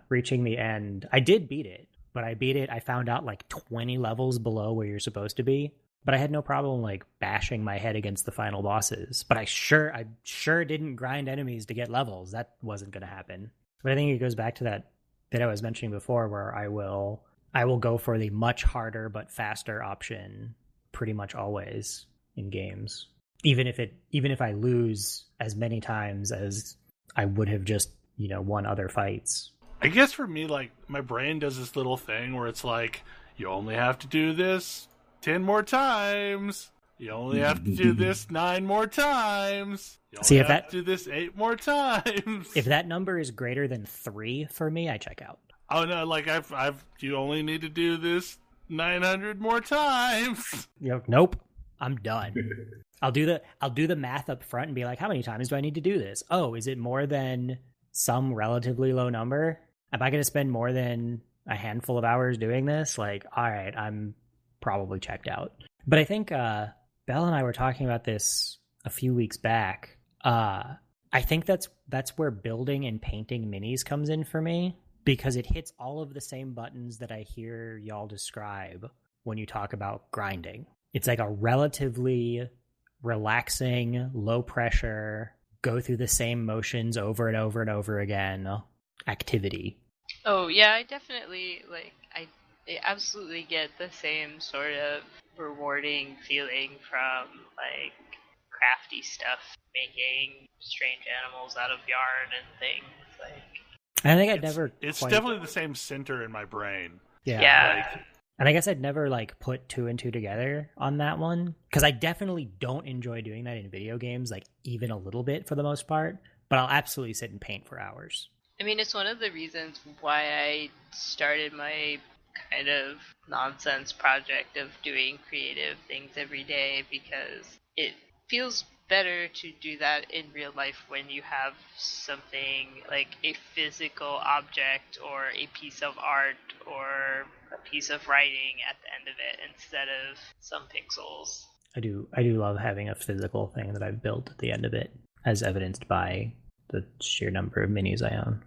reaching the end, I did beat it. But I found out like 20 levels below where you're supposed to be. But I had no problem like bashing my head against the final bosses. But I sure didn't grind enemies to get levels. That wasn't going to happen. But I think it goes back to that I was mentioning before, where I will go for the much harder but faster option pretty much always in games. Even if I lose as many times as I would have just, won other fights. I guess for me, like, my brain does this little thing where it's like, you only have to do this 10 more times. You only have to do this 9 more times. You only have to do this 8 more times. If that number is greater than 3 for me, I check out. Oh no, like you only need to do this 900 more times. Nope. I'm done. I'll do the math up front and be like, how many times do I need to do this? Oh, is it more than some relatively low number? Am I going to spend more than a handful of hours doing this? Like, all right, I'm probably checked out. But I think Belle and I were talking about this a few weeks back. I think that's where building and painting minis comes in for me, because it hits all of the same buttons that I hear y'all describe when you talk about grinding. It's like a relatively relaxing, low pressure, go through the same motions over and over and over again activity. Oh yeah, I definitely I absolutely get the same sort of rewarding feeling from like crafty stuff, making strange animals out of yarn and things. Like, I think it's definitely the same center in my brain. Yeah. And I guess I'd never like put 2 and 2 together on that one, because I definitely don't enjoy doing that in video games, like even a little bit for the most part. But I'll absolutely sit and paint for hours. I mean, it's one of the reasons why I started my kind of nonsense project of doing creative things every day, because it feels better to do that in real life when you have something like a physical object or a piece of art or a piece of writing at the end of it instead of some pixels. I do love having a physical thing that I've built at the end of it, as evidenced by the sheer number of minis I own.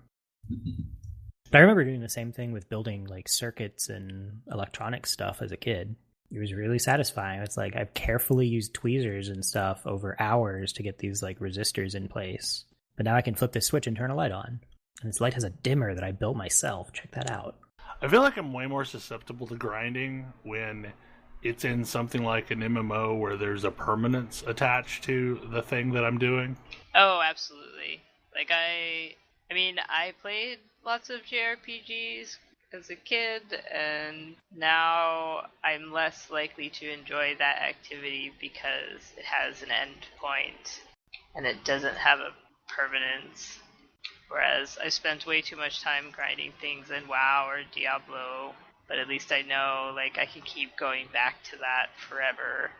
But I remember doing the same thing with building like circuits and electronic stuff as a kid. It was really satisfying. It's like I've carefully used tweezers and stuff over hours to get these like resistors in place. But now I can flip this switch and turn a light on. And this light has a dimmer that I built myself. Check that out. I feel like I'm way more susceptible to grinding when it's in something like an MMO where there's a permanence attached to the thing that I'm doing. Oh, absolutely. Like I played lots of JRPGs as a kid, and now I'm less likely to enjoy that activity because it has an end point and it doesn't have a permanence. Whereas I spent way too much time grinding things in WoW or Diablo, but at least I know like I can keep going back to that forever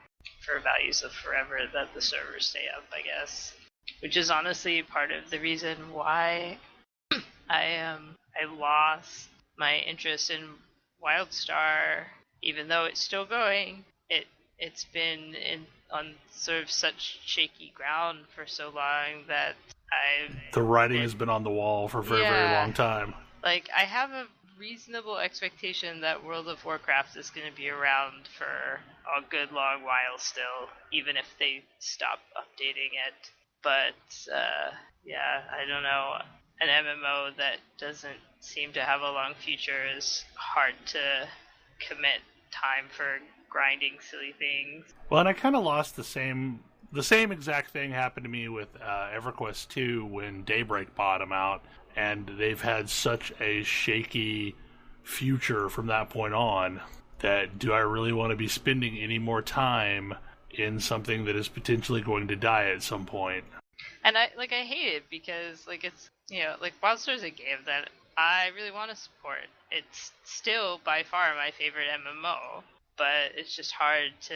for values of forever that the servers stay up, I guess. which is honestly part of the reason why I lost my interest in WildStar, even though it's still going. It's been on sort of such shaky ground for so long that The writing has been on the wall for a very, very long time. Like, I have a reasonable expectation that World of Warcraft is going to be around for a good long while still, even if they stop updating it. But, I don't know. An MMO that doesn't seem to have a long future is hard to commit time for grinding silly things. Well, and I kind of lost the same exact thing happened to me with EverQuest 2 when Daybreak bought them out, and they've had such a shaky future from that point on that do I really want to be spending any more time in something that is potentially going to die at some point? And I hate it because it's WildStar is a game that I really want to support. It's still by far my favorite MMO, but it's just hard to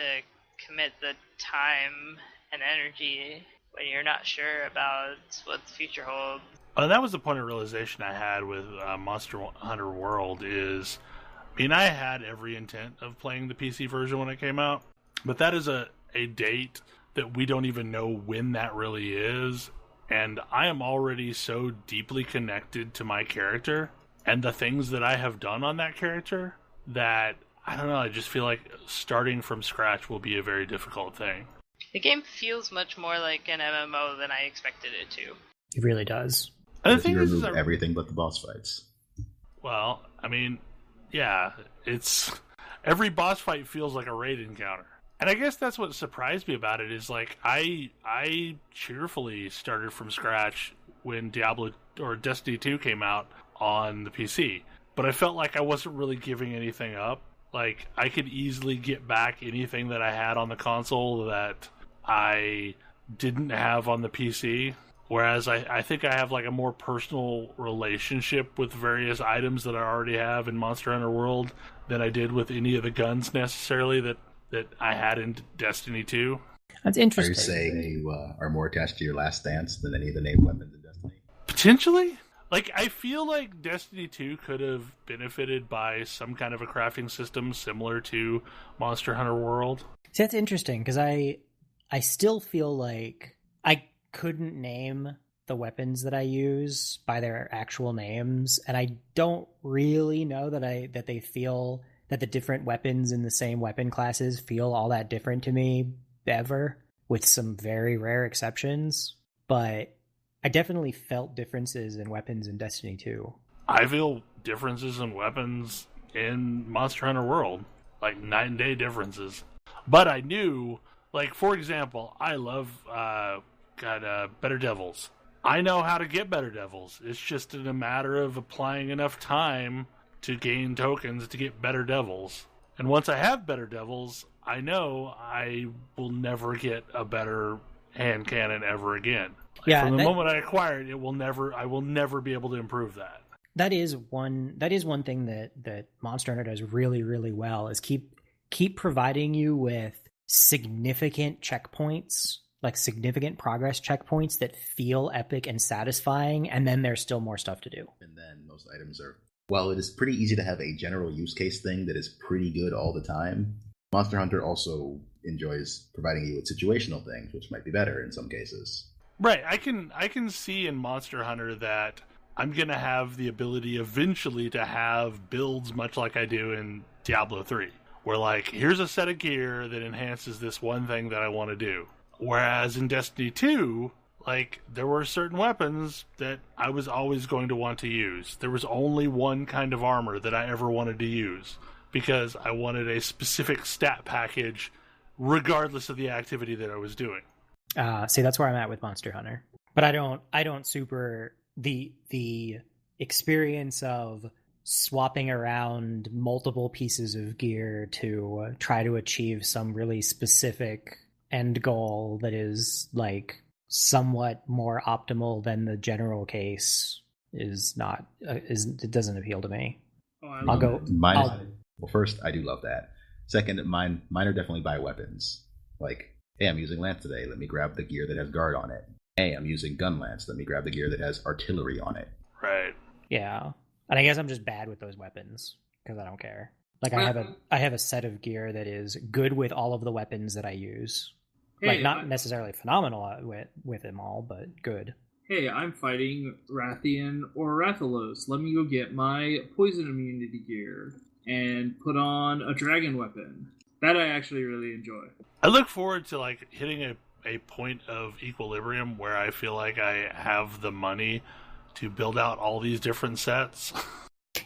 commit the time and energy when you're not sure about what the future holds. That was the point of realization I had with Monster Hunter World is, I had every intent of playing the PC version when it came out, but that is a date that we don't even know when that really is, and I am already so deeply connected to my character and the things that I have done on that character that, I don't know, I just feel like starting from scratch will be a very difficult thing. The game feels much more like an MMO than I expected it to. It really does. And the thing is everything but the boss fights. Well, yeah, it's every boss fight feels like a raid encounter. And I guess that's what surprised me about it is I cheerfully started from scratch when Diablo or Destiny 2 came out on the PC. But I felt like I wasn't really giving anything up. Like, I could easily get back anything that I had on the console that I didn't have on the PC. Whereas I think I have a more personal relationship with various items that I already have in Monster Hunter World than I did with any of the guns necessarily that I had in Destiny 2. That's interesting. Are you saying you are more attached to your last stance than any of the named weapons in Destiny? Potentially. I feel like Destiny 2 could have benefited by some kind of a crafting system similar to Monster Hunter World. See, that's interesting, because I still feel like I couldn't name the weapons that I use by their actual names, and I don't really know that they feel that the different weapons in the same weapon classes feel all that different to me ever, with some very rare exceptions. But I definitely felt differences in weapons in Destiny 2. I feel differences in weapons in Monster Hunter World, like night and day differences. But I knew, for example, I love Better Devils. I know how to get Better Devils. It's just a matter of applying enough time to gain tokens to get Better Devils. And once I have Better Devils, I know I will never get a better hand cannon ever again. From the moment I acquire it, I will never be able to improve that. That is one thing that Monster Hunter does really, really well, is keep providing you with significant checkpoints, significant progress checkpoints that feel epic and satisfying, and then there's still more stuff to do. And then most items are, well, it is pretty easy to have a general use case thing that is pretty good all the time. Monster Hunter also enjoys providing you with situational things, which might be better in some cases. Right, I can see in Monster Hunter that I'm going to have the ability eventually to have builds much like I do in Diablo 3, where here's a set of gear that enhances this one thing that I want to do. Whereas in Destiny 2, there were certain weapons that I was always going to want to use. There was only one kind of armor that I ever wanted to use, because I wanted a specific stat package regardless of the activity that I was doing. See, that's where I'm at with Monster Hunter. But I don't super the experience of swapping around multiple pieces of gear to try to achieve some really specific end goal that is somewhat more optimal than the general case it doesn't appeal to me. Well, first, I do love that. Second, mine are definitely by weapons. Hey, I'm using Lance today. Let me grab the gear that has guard on it. hey, I'm using gun lance. Let me grab the gear that has artillery on it. Right. Yeah. And I guess I'm just bad with those weapons because I don't care. Like I have a set of gear that is good with all of the weapons that I use. Like not necessarily phenomenal with them all, but good. Hey, I'm fighting Rathian or Rathalos. Let me go get my poison immunity gear and put on a dragon weapon. That I actually really enjoy. I look forward to like hitting a point of equilibrium where I feel like I have the money to build out all these different sets.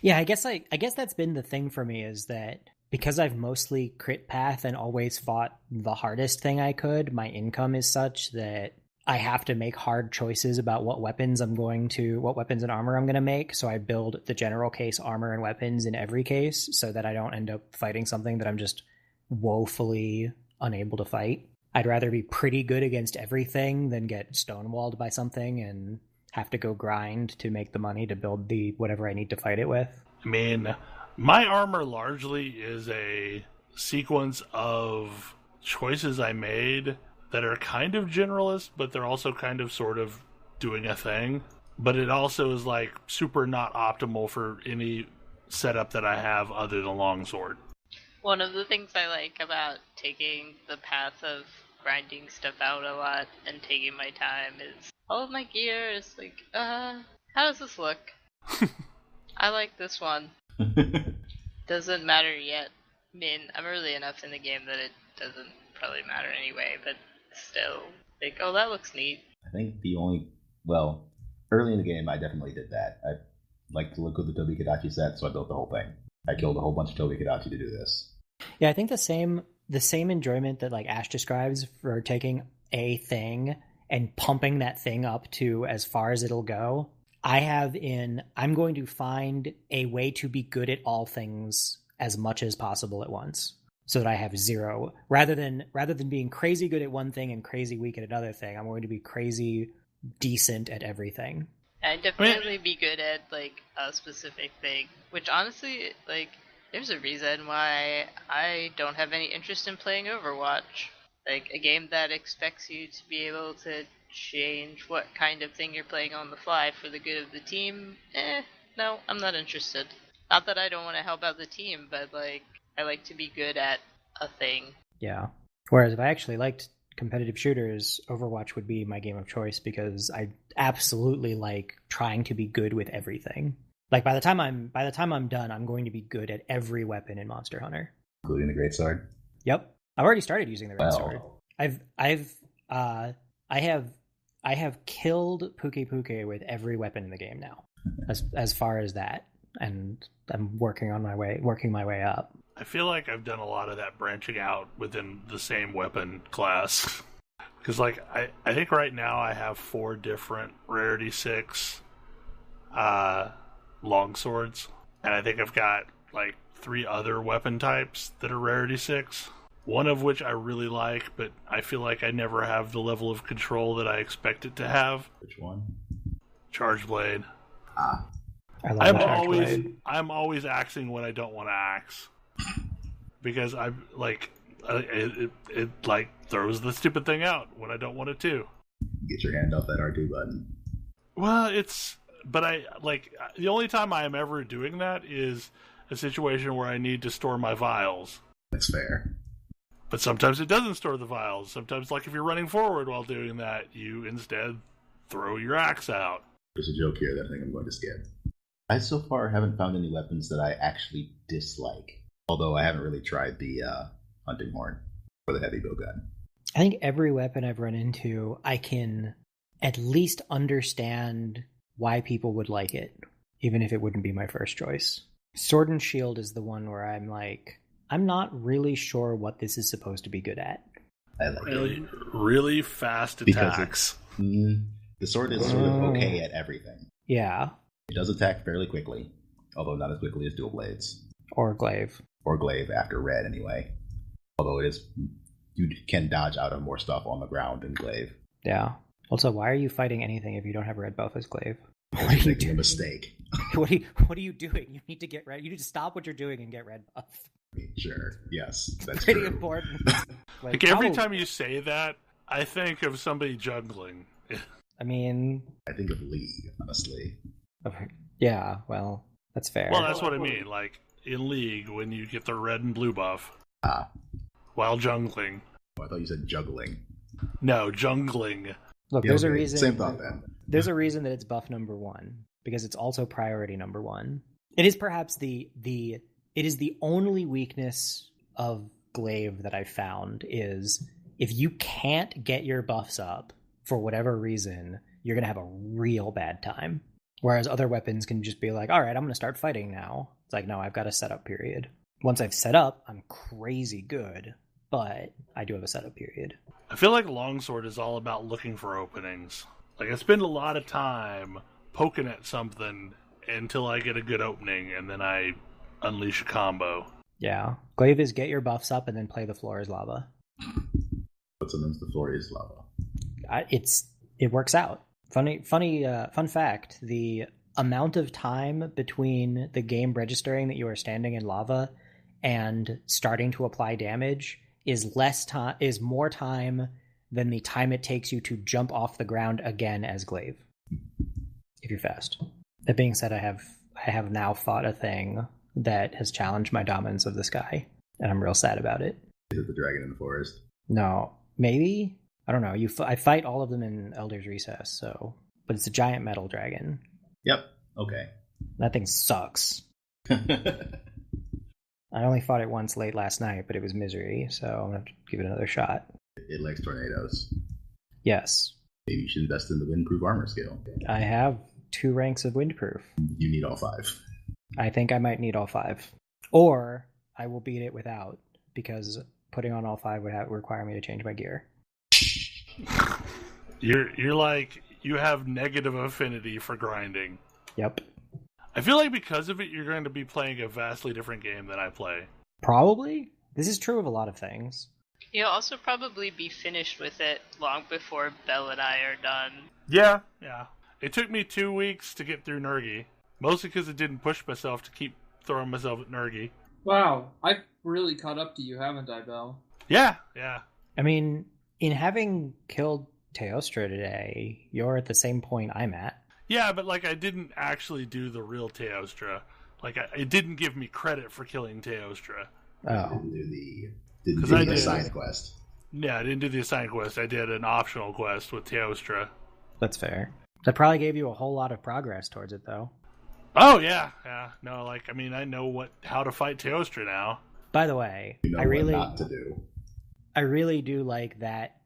Yeah, I guess that's been the thing for me is that because I've mostly crit path and always fought the hardest thing I could, my income is such that I have to make hard choices about what weapons and armor I'm going to make. So I build the general case armor and weapons in every case so that I don't end up fighting something that I'm just woefully unable to fight. I'd rather be pretty good against everything than get stonewalled by something and have to go grind to make the money to build the whatever I need to fight it with. I mean, my armor largely is a sequence of choices I made that are kind of generalist, but they're also kind of sort of doing a thing. But it also is like super not optimal for any setup that I have other than longsword. One of the things I like about taking the path of grinding stuff out a lot and taking my time is all of my gear is like, how does this look? I like this one. Doesn't matter yet. I mean, I'm early enough in the game that it doesn't probably matter anyway, but still, like, oh, that looks neat. I think early in the game, I definitely did that. I like to look at the Tobi-Kadachi set, so I built the whole thing. I killed a whole bunch of Tobi-Kadachi to do this. Yeah, I think the same enjoyment that like Ash describes for taking a thing and pumping that thing up to as far as it'll go, I have I'm going to find a way to be good at all things as much as possible at once, so that I have zero. Rather than being crazy good at one thing and crazy weak at another thing, I'm going to be crazy decent at everything. I'd definitely be good at like a specific thing, which honestly, like, there's a reason why I don't have any interest in playing Overwatch. Like, a game that expects you to be able to change what kind of thing you're playing on the fly for the good of the team, no, I'm not interested. Not that I don't want to help out the team, but, like, I like to be good at a thing. Yeah. Whereas if I actually liked competitive shooters, Overwatch would be my game of choice because I absolutely like trying to be good with everything. Like by the time I'm done, I'm going to be good at every weapon in Monster Hunter, including the greatsword. Yep, I've already started using the red sword. I have killed Puke with every weapon in the game now, as far as that, and I'm working my way up. I feel like I've done a lot of that branching out within the same weapon class. Because, like, I think right now I have 4 different Rarity 6 longswords. And I think I've got, like, 3 other weapon types that are Rarity 6. One of which I really like, but I feel like I never have the level of control that I expect it to have. Which one? Charge Blade. I'm always axing when I don't want to axe. Because I'm like, it like throws the stupid thing out when I don't want it to. Get your hand off that R2 button. Well, but I like the only time I am ever doing that is a situation where I need to store my vials. That's fair. But sometimes it doesn't store the vials. Sometimes, like if you're running forward while doing that, you instead throw your axe out. There's a joke here that I think I'm going to skip. I so far haven't found any weapons that I actually dislike. Although I haven't really tried the hunting horn or the heavy bow gun. I think every weapon I've run into, I can at least understand why people would like it, even if it wouldn't be my first choice. Sword and shield is the one where I'm like, I'm not really sure what this is supposed to be good at. I like really fast attacks. The sword is sort of okay at everything. Yeah. It does attack fairly quickly, although not as quickly as dual blades. Or glaive. Or glaive after red, anyway. Although you can dodge out of more stuff on the ground in glaive. Yeah. Also, why are you fighting anything if you don't have red buff as glaive? What are you making a mistake? What are you doing? You need to get red. You need to stop what you're doing and get red buff. Sure. Yes, that's pretty true. Important. Like every time you say that, I think of somebody juggling. I mean, I think of League, honestly. yeah, well, that's fair. Well, that's what I mean. Like, in League, when you get the red and blue buff while jungling. Oh, I thought you said juggling. No, jungling. Look, there's a reason. Same thought then. There's a reason that it's buff number 1 because it's also priority number 1. It is perhaps it is the only weakness of Glaive that I found is if you can't get your buffs up for whatever reason, you're gonna have a real bad time. Whereas other weapons can just be like, all right, I'm gonna start fighting now. It's like, no, I've got a setup period. Once I've set up, I'm crazy good, but I do have a setup period. I feel like Longsword is all about looking for openings. Like, I spend a lot of time poking at something until I get a good opening, and then I unleash a combo. Yeah. Glaive is get your buffs up and then play the floor is lava. But sometimes the floor is lava. It works out. Fun fact, the amount of time between the game registering that you are standing in lava and starting to apply damage is more time than the time it takes you to jump off the ground again as Glaive, if you're fast. That being said, I have now fought a thing that has challenged my dominance of the sky, and I'm real sad about it. Is it the dragon in the forest? No, maybe? I don't know. I fight all of them in Elder's Recess, but it's a giant metal dragon. Yep. Okay. That thing sucks. I only fought it once late last night, but it was misery, so I'm gonna have to give it another shot. It likes tornadoes. Yes. Maybe you should invest in the windproof armor skill. I have 2 ranks of windproof. You need all 5. I think I might need all 5. Or I will beat it without, because putting on all 5 would require me to change my gear. You're like, you have negative affinity for grinding. Yep. I feel like because of it, you're going to be playing a vastly different game than I play. Probably. This is true of a lot of things. You'll also probably be finished with it long before Belle and I are done. Yeah. It took me 2 weeks to get through Nergi. Mostly because it didn't push myself to keep throwing myself at Nergi. Wow, I've really caught up to you, haven't I, Belle? Yeah. I mean, in having killed Teostra today, you're at the same point I'm at. Yeah, but like I didn't actually do the real Teostra. Like it didn't give me credit for killing Teostra. Oh. Didn't do the assigned quest. Yeah, I didn't do the assigned quest. I did an optional quest with Teostra. That's fair. That probably gave you a whole lot of progress towards it, though. Oh, yeah. No, like, I mean, I know how to fight Teostra now. By the way, You know what not to do. I really do like that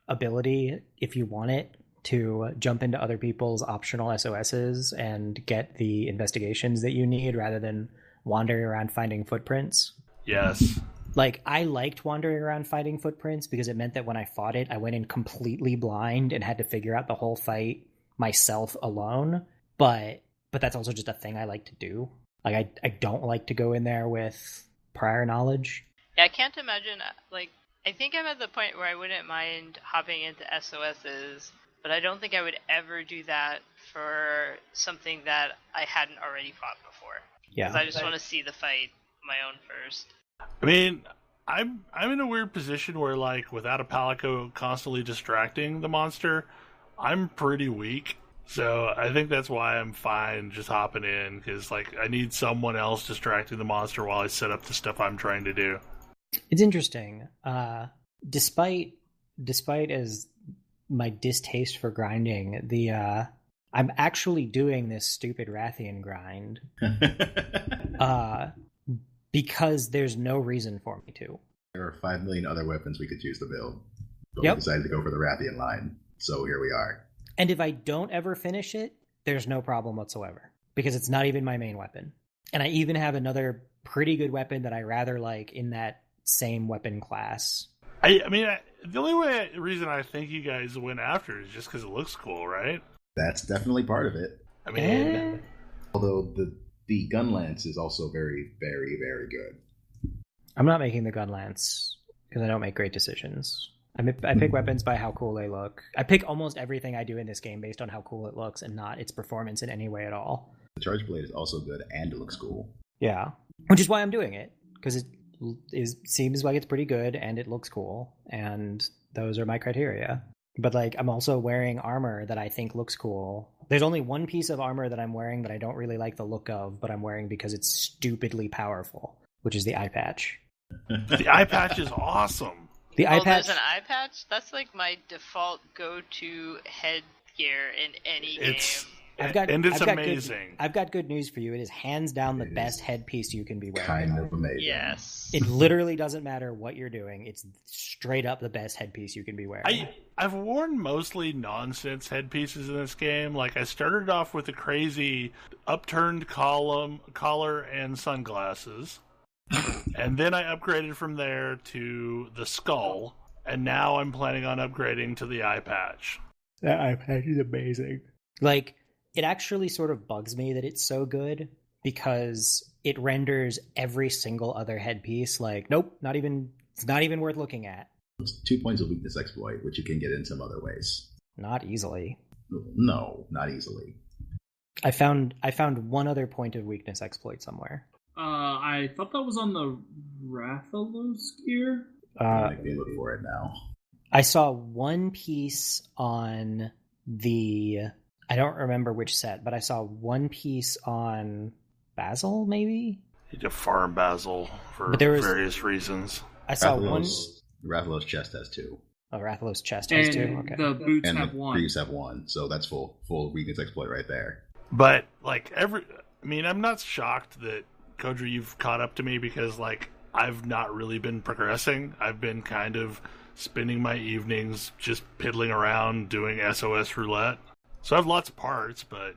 ability, if you want it, to jump into other people's optional SOSs and get the investigations that you need rather than wandering around finding footprints. Yes. Like, I liked wandering around finding footprints because it meant that when I fought it, I went in completely blind and had to figure out the whole fight myself alone. But that's also just a thing I like to do. Like, I don't like to go in there with prior knowledge. Yeah, I can't imagine, like, I think I'm at the point where I wouldn't mind hopping into SOSs, but I don't think I would ever do that for something that I hadn't already fought before. Yeah. Because I just want to see the fight my own first. I mean, I'm in a weird position where, like, without a Palico constantly distracting the monster, I'm pretty weak. So I think that's why I'm fine just hopping in, because, like, I need someone else distracting the monster while I set up the stuff I'm trying to do. It's interesting. Despite as my distaste for grinding, I'm actually doing this stupid Rathian grind because there's no reason for me to. There are 5 million other weapons we could choose to build, but Yep. we decided to go for the Rathian line, so here we are. And if I don't ever finish it, there's no problem whatsoever, because it's not even my main weapon. And I even have another pretty good weapon that I rather like in that same weapon class. I mean, the only reason I think you guys went after it is just because it looks cool, right? That's definitely part of it. I mean, Although the gun lance is also very, very, very good. I'm not making the gun lance because I don't make great decisions. I pick weapons by how cool they look. I pick almost everything I do in this game based on how cool it looks and not its performance in any way at all. The charge blade is also good and it looks cool. Yeah, which is why I'm doing it, because it seems like it's pretty good and it looks cool, and those are my criteria. But like, I'm also wearing armor that I think looks cool. There's only one piece of armor that I'm wearing that I don't really like the look of, but I'm wearing because it's stupidly powerful, which is the eye patch. The eye patch is awesome. The eye patch. There's an eye patch? That's like my default go-to headgear in any game. It's amazing. I've got good news for you. It is hands down the best headpiece you can be wearing. Kind of amazing. Yes. It literally doesn't matter what you're doing. It's straight up the best headpiece you can be wearing. I've worn mostly nonsense headpieces in this game. Like, I started off with a crazy upturned collar and sunglasses. And then I upgraded from there to the skull. And now I'm planning on upgrading to the eye patch. That eye patch is amazing. Like, it actually sort of bugs me that it's so good because it renders every single other headpiece like, nope, it's not even worth looking at. It's 2 points of weakness exploit, which you can get in some other ways. Not easily. No, not easily. I found one other point of weakness exploit somewhere. I thought that was on the Rathalos gear. Make me look for it now. I saw one piece on the... I don't remember which set, but I saw one piece on Basil, maybe? You need to farm Basil for various reasons. I saw one... Rathalos chest has 2. Oh, Rathalos chest has 2? Okay. The boots and have the 1. Greaves have 1, so that's full weakness exploit right there. But, like, I'm not shocked that, Kodra, you've caught up to me because, like, I've not really been progressing. I've been kind of spending my evenings just piddling around doing SOS roulette. So I have lots of parts, but,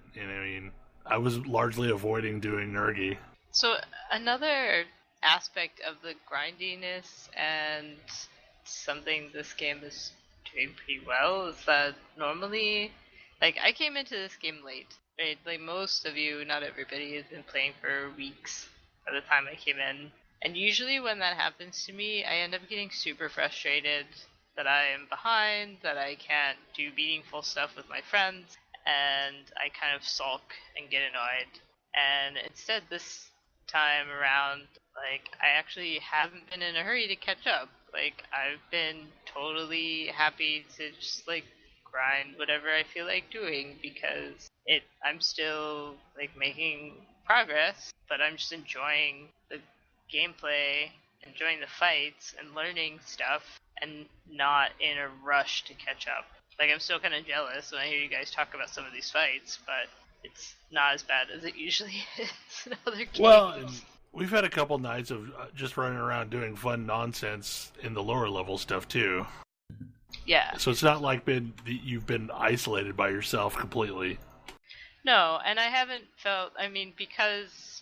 I was largely avoiding doing Nergi. So another aspect of the grindiness and something this game is doing pretty well is that normally, like, I came into this game late, right? Like, most of you, not everybody, has been playing for weeks by the time I came in. And usually when that happens to me, I end up getting super frustrated that I am behind, that I can't do meaningful stuff with my friends, and I kind of sulk and get annoyed. And instead this time around, like, I actually haven't been in a hurry to catch up. Like, I've been totally happy to just, like, grind whatever I feel like doing because I'm still, like, making progress, but I'm just enjoying the gameplay, enjoying the fights, and learning stuff, and not in a rush to catch up. Like, I'm still kind of jealous when I hear you guys talk about some of these fights, but it's not as bad as it usually is in other games. Well, we've had a couple nights of just running around doing fun nonsense in the lower level stuff, too. Yeah. So it's not like you've been isolated by yourself completely. No, and I haven't felt, because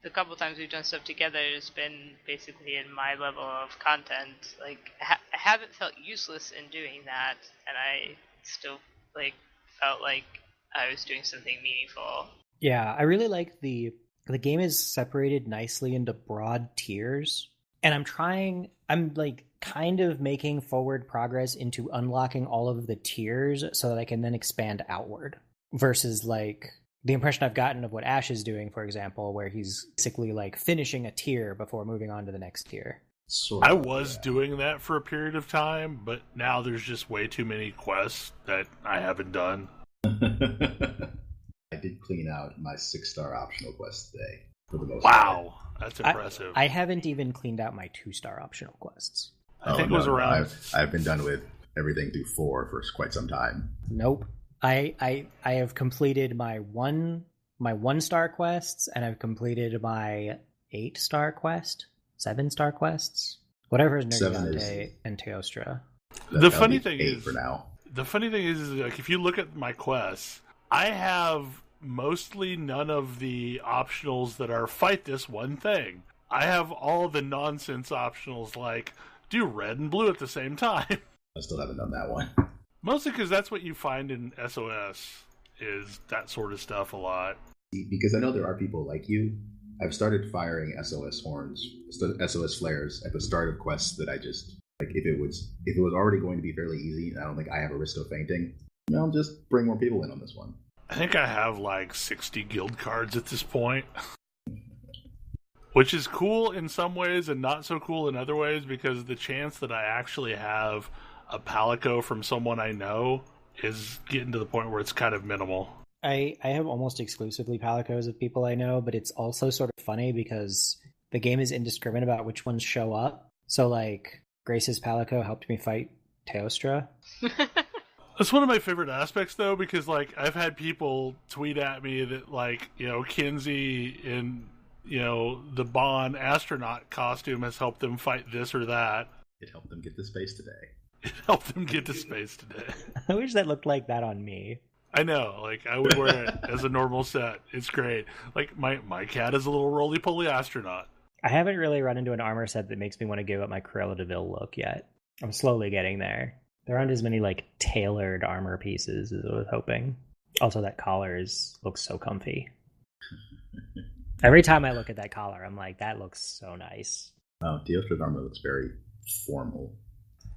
the couple times we've done stuff together, it's been basically in my level of content. Like, I haven't felt useless in doing that, and I still, like, felt like I was doing something meaningful. Yeah, I really like the game is separated nicely into broad tiers, and I'm like kind of making forward progress into unlocking all of the tiers so that I can then expand outward, versus like the impression I've gotten of what Ash is doing, for example, where he's basically like finishing a tier before moving on to the next tier. I was doing that for a period of time, but now there's just way too many quests that I haven't done. I did clean out my 6-star optional quest today, for the most Wow, that's impressive. I haven't even cleaned out my 2-star optional quests. I think it was around... I've been done with everything through 4 for quite some time. Nope. I have completed my 1-star quests, and I've completed my 8-star quest, 7-star quests, whatever is Nergigante and Teostra. The funny thing is, for now. The funny thing is, like, if you look at my quests, I have mostly none of the optionals that are fight this one thing. I have all the nonsense optionals, like do red and blue at the same time. I still haven't done that one. Mostly because that's what you find in SOS, is that sort of stuff a lot. Because I know there are people like you. I've started firing SOS horns, SOS flares at the start of quests that I just, like, if it was already going to be fairly easy, and I don't think I have a risk of fainting, I'll just bring more people in on this one. I think I have like 60 guild cards at this point. Which is cool in some ways and not so cool in other ways, because the chance that I actually have a Palico from someone I know is getting to the point where it's kind of minimal. I have almost exclusively Palicos of people I know, but it's also sort of funny because the game is indiscriminate about which ones show up. So, like, Grace's Palico helped me fight Teostra. That's one of my favorite aspects, though, because, like, I've had people tweet at me that, like, you know, Kinsey in, you know, the Bond astronaut costume has helped them fight this or that. It helped them get to space today. It helped them get to space today. I wish that looked like that on me. I know, like, I would wear it as a normal set. It's great. Like, my cat is a little roly-poly astronaut. I haven't really run into an armor set that makes me want to give up my Cruella de Vil look yet. I'm slowly getting there. There aren't as many, like, tailored armor pieces as I was hoping. Also, that collar looks so comfy. Every time I look at that collar, I'm like, that looks so nice. Oh, Teostra's armor looks very formal.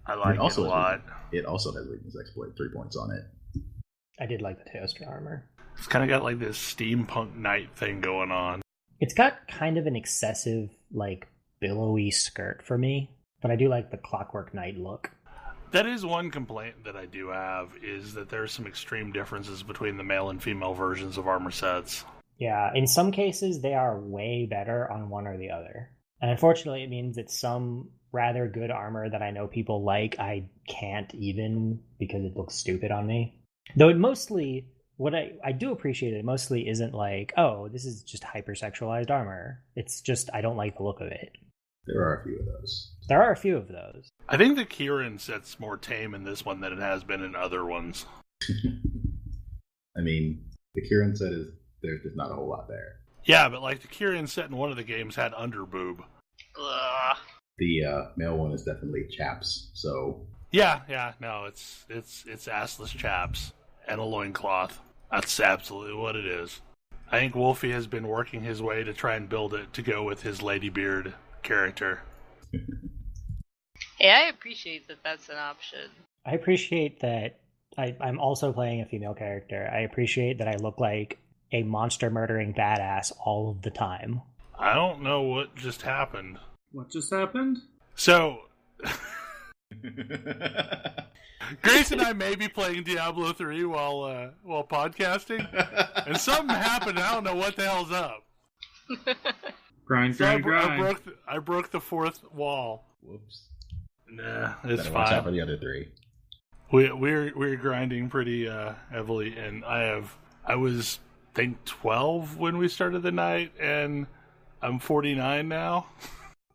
I like it a lot. It also has weakness exploit 3 points on it. I did like the Teostra armor. It's kind of got, like, this steampunk knight thing going on. It's got kind of an excessive, like, billowy skirt for me, but I do like the Clockwork Knight look. That is one complaint that I do have, is that there's some extreme differences between the male and female versions of armor sets. Yeah, in some cases, they are way better on one or the other. And unfortunately, it means that some rather good armor that I know people like, I can't even because it looks stupid on me. Though it mostly, what I do appreciate, it mostly isn't like, oh, this is just hypersexualized armor. It's just, I don't like the look of it. There are a few of those. There are a few of those. I think the Kieran set's more tame in this one than it has been in other ones. I mean, the Kieran set is, there's just not a whole lot there. Yeah, but like the Kieran set in one of the games had underboob. Ugh. The male one is definitely chaps, so... Yeah, no, it's assless chaps and a loincloth. That's absolutely what it is. I think Wolfie has been working his way to try and build it to go with his Ladybeard character. Hey, I appreciate that that's an option. I appreciate that I'm also playing a female character. I appreciate that I look like a monster-murdering badass all of the time. I don't know what just happened. What just happened? So... Grace and I may be playing Diablo 3 while podcasting, and something happened. I don't know what the hell's up. Grind. I broke the fourth wall. Whoops. Nah, it's fine. Watch out for fine. the other three. We're grinding pretty heavily, and I was I think 12 when we started the night, and I'm 49 now.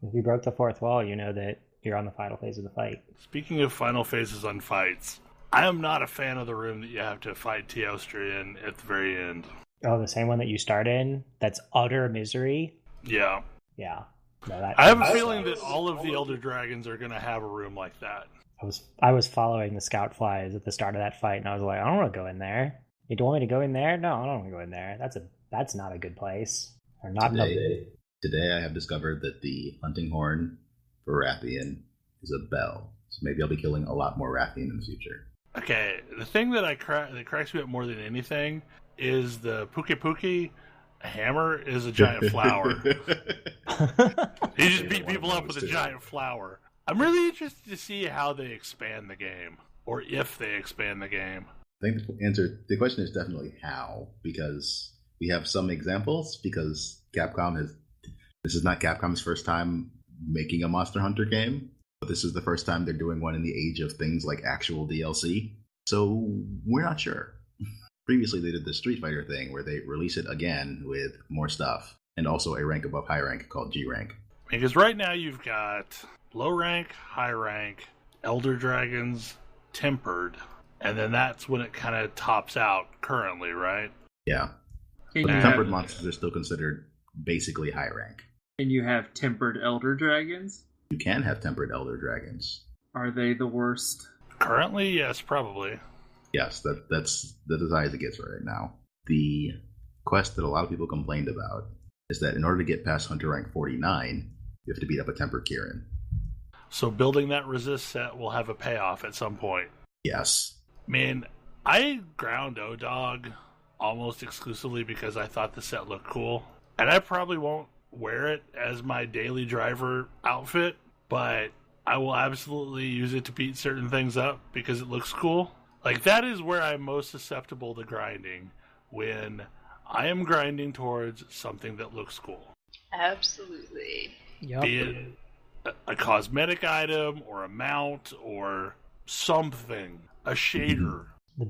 If you broke the fourth wall, you know that you're on the final phase of the fight. Speaking of final phases on fights, I am not a fan of the room that you have to fight Teostra in at the very end. Oh, the same one that you start in? That's utter misery? Yeah. Yeah. No, I have a feeling that all of the Elder Dragons are going to have a room like that. I was following the scout flies at the start of that fight, and I was like, I don't want to go in there. You don't want me to go in there? No, I don't want to go in there. That's not a good place. Or not Today I have discovered that the hunting horn for Rathian is a bell. So maybe I'll be killing a lot more Rathian in the future. Okay, the thing that that cracks me up more than anything is the Puki hammer is a giant flower. You just beat people up with a giant flower. I'm really interested to see how they expand the game, or if they expand the game. I think the question is definitely how, because we have some examples, because this is not Capcom's first time making a Monster Hunter game, but this is the first time they're doing one in the age of things like actual DLC. So we're not sure. Previously, they did the Street Fighter thing where they release it again with more stuff, and also a rank above high rank called G rank. Because right now you've got low rank, high rank, Elder Dragons, Tempered, and then that's when it kind of tops out currently, right? Yeah. But the Tempered monsters are still considered basically high rank. And you have Tempered Elder Dragons? You can have Tempered Elder Dragons. Are they the worst? Currently, yes, probably. Yes, that's as high as it gets right now. The quest that a lot of people complained about is that in order to get past Hunter rank 49, you have to beat up a Tempered Kieran. So building that resist set will have a payoff at some point. Yes. Man, I ground O-Dog almost exclusively because I thought the set looked cool. And I probably won't wear it as my daily driver outfit, but I will absolutely use it to beat certain things up because it looks cool. Like, that is where I'm most susceptible to grinding, when I am grinding towards something that looks cool. Absolutely. Yep. Be it a cosmetic item, or a mount, or something. A shader. The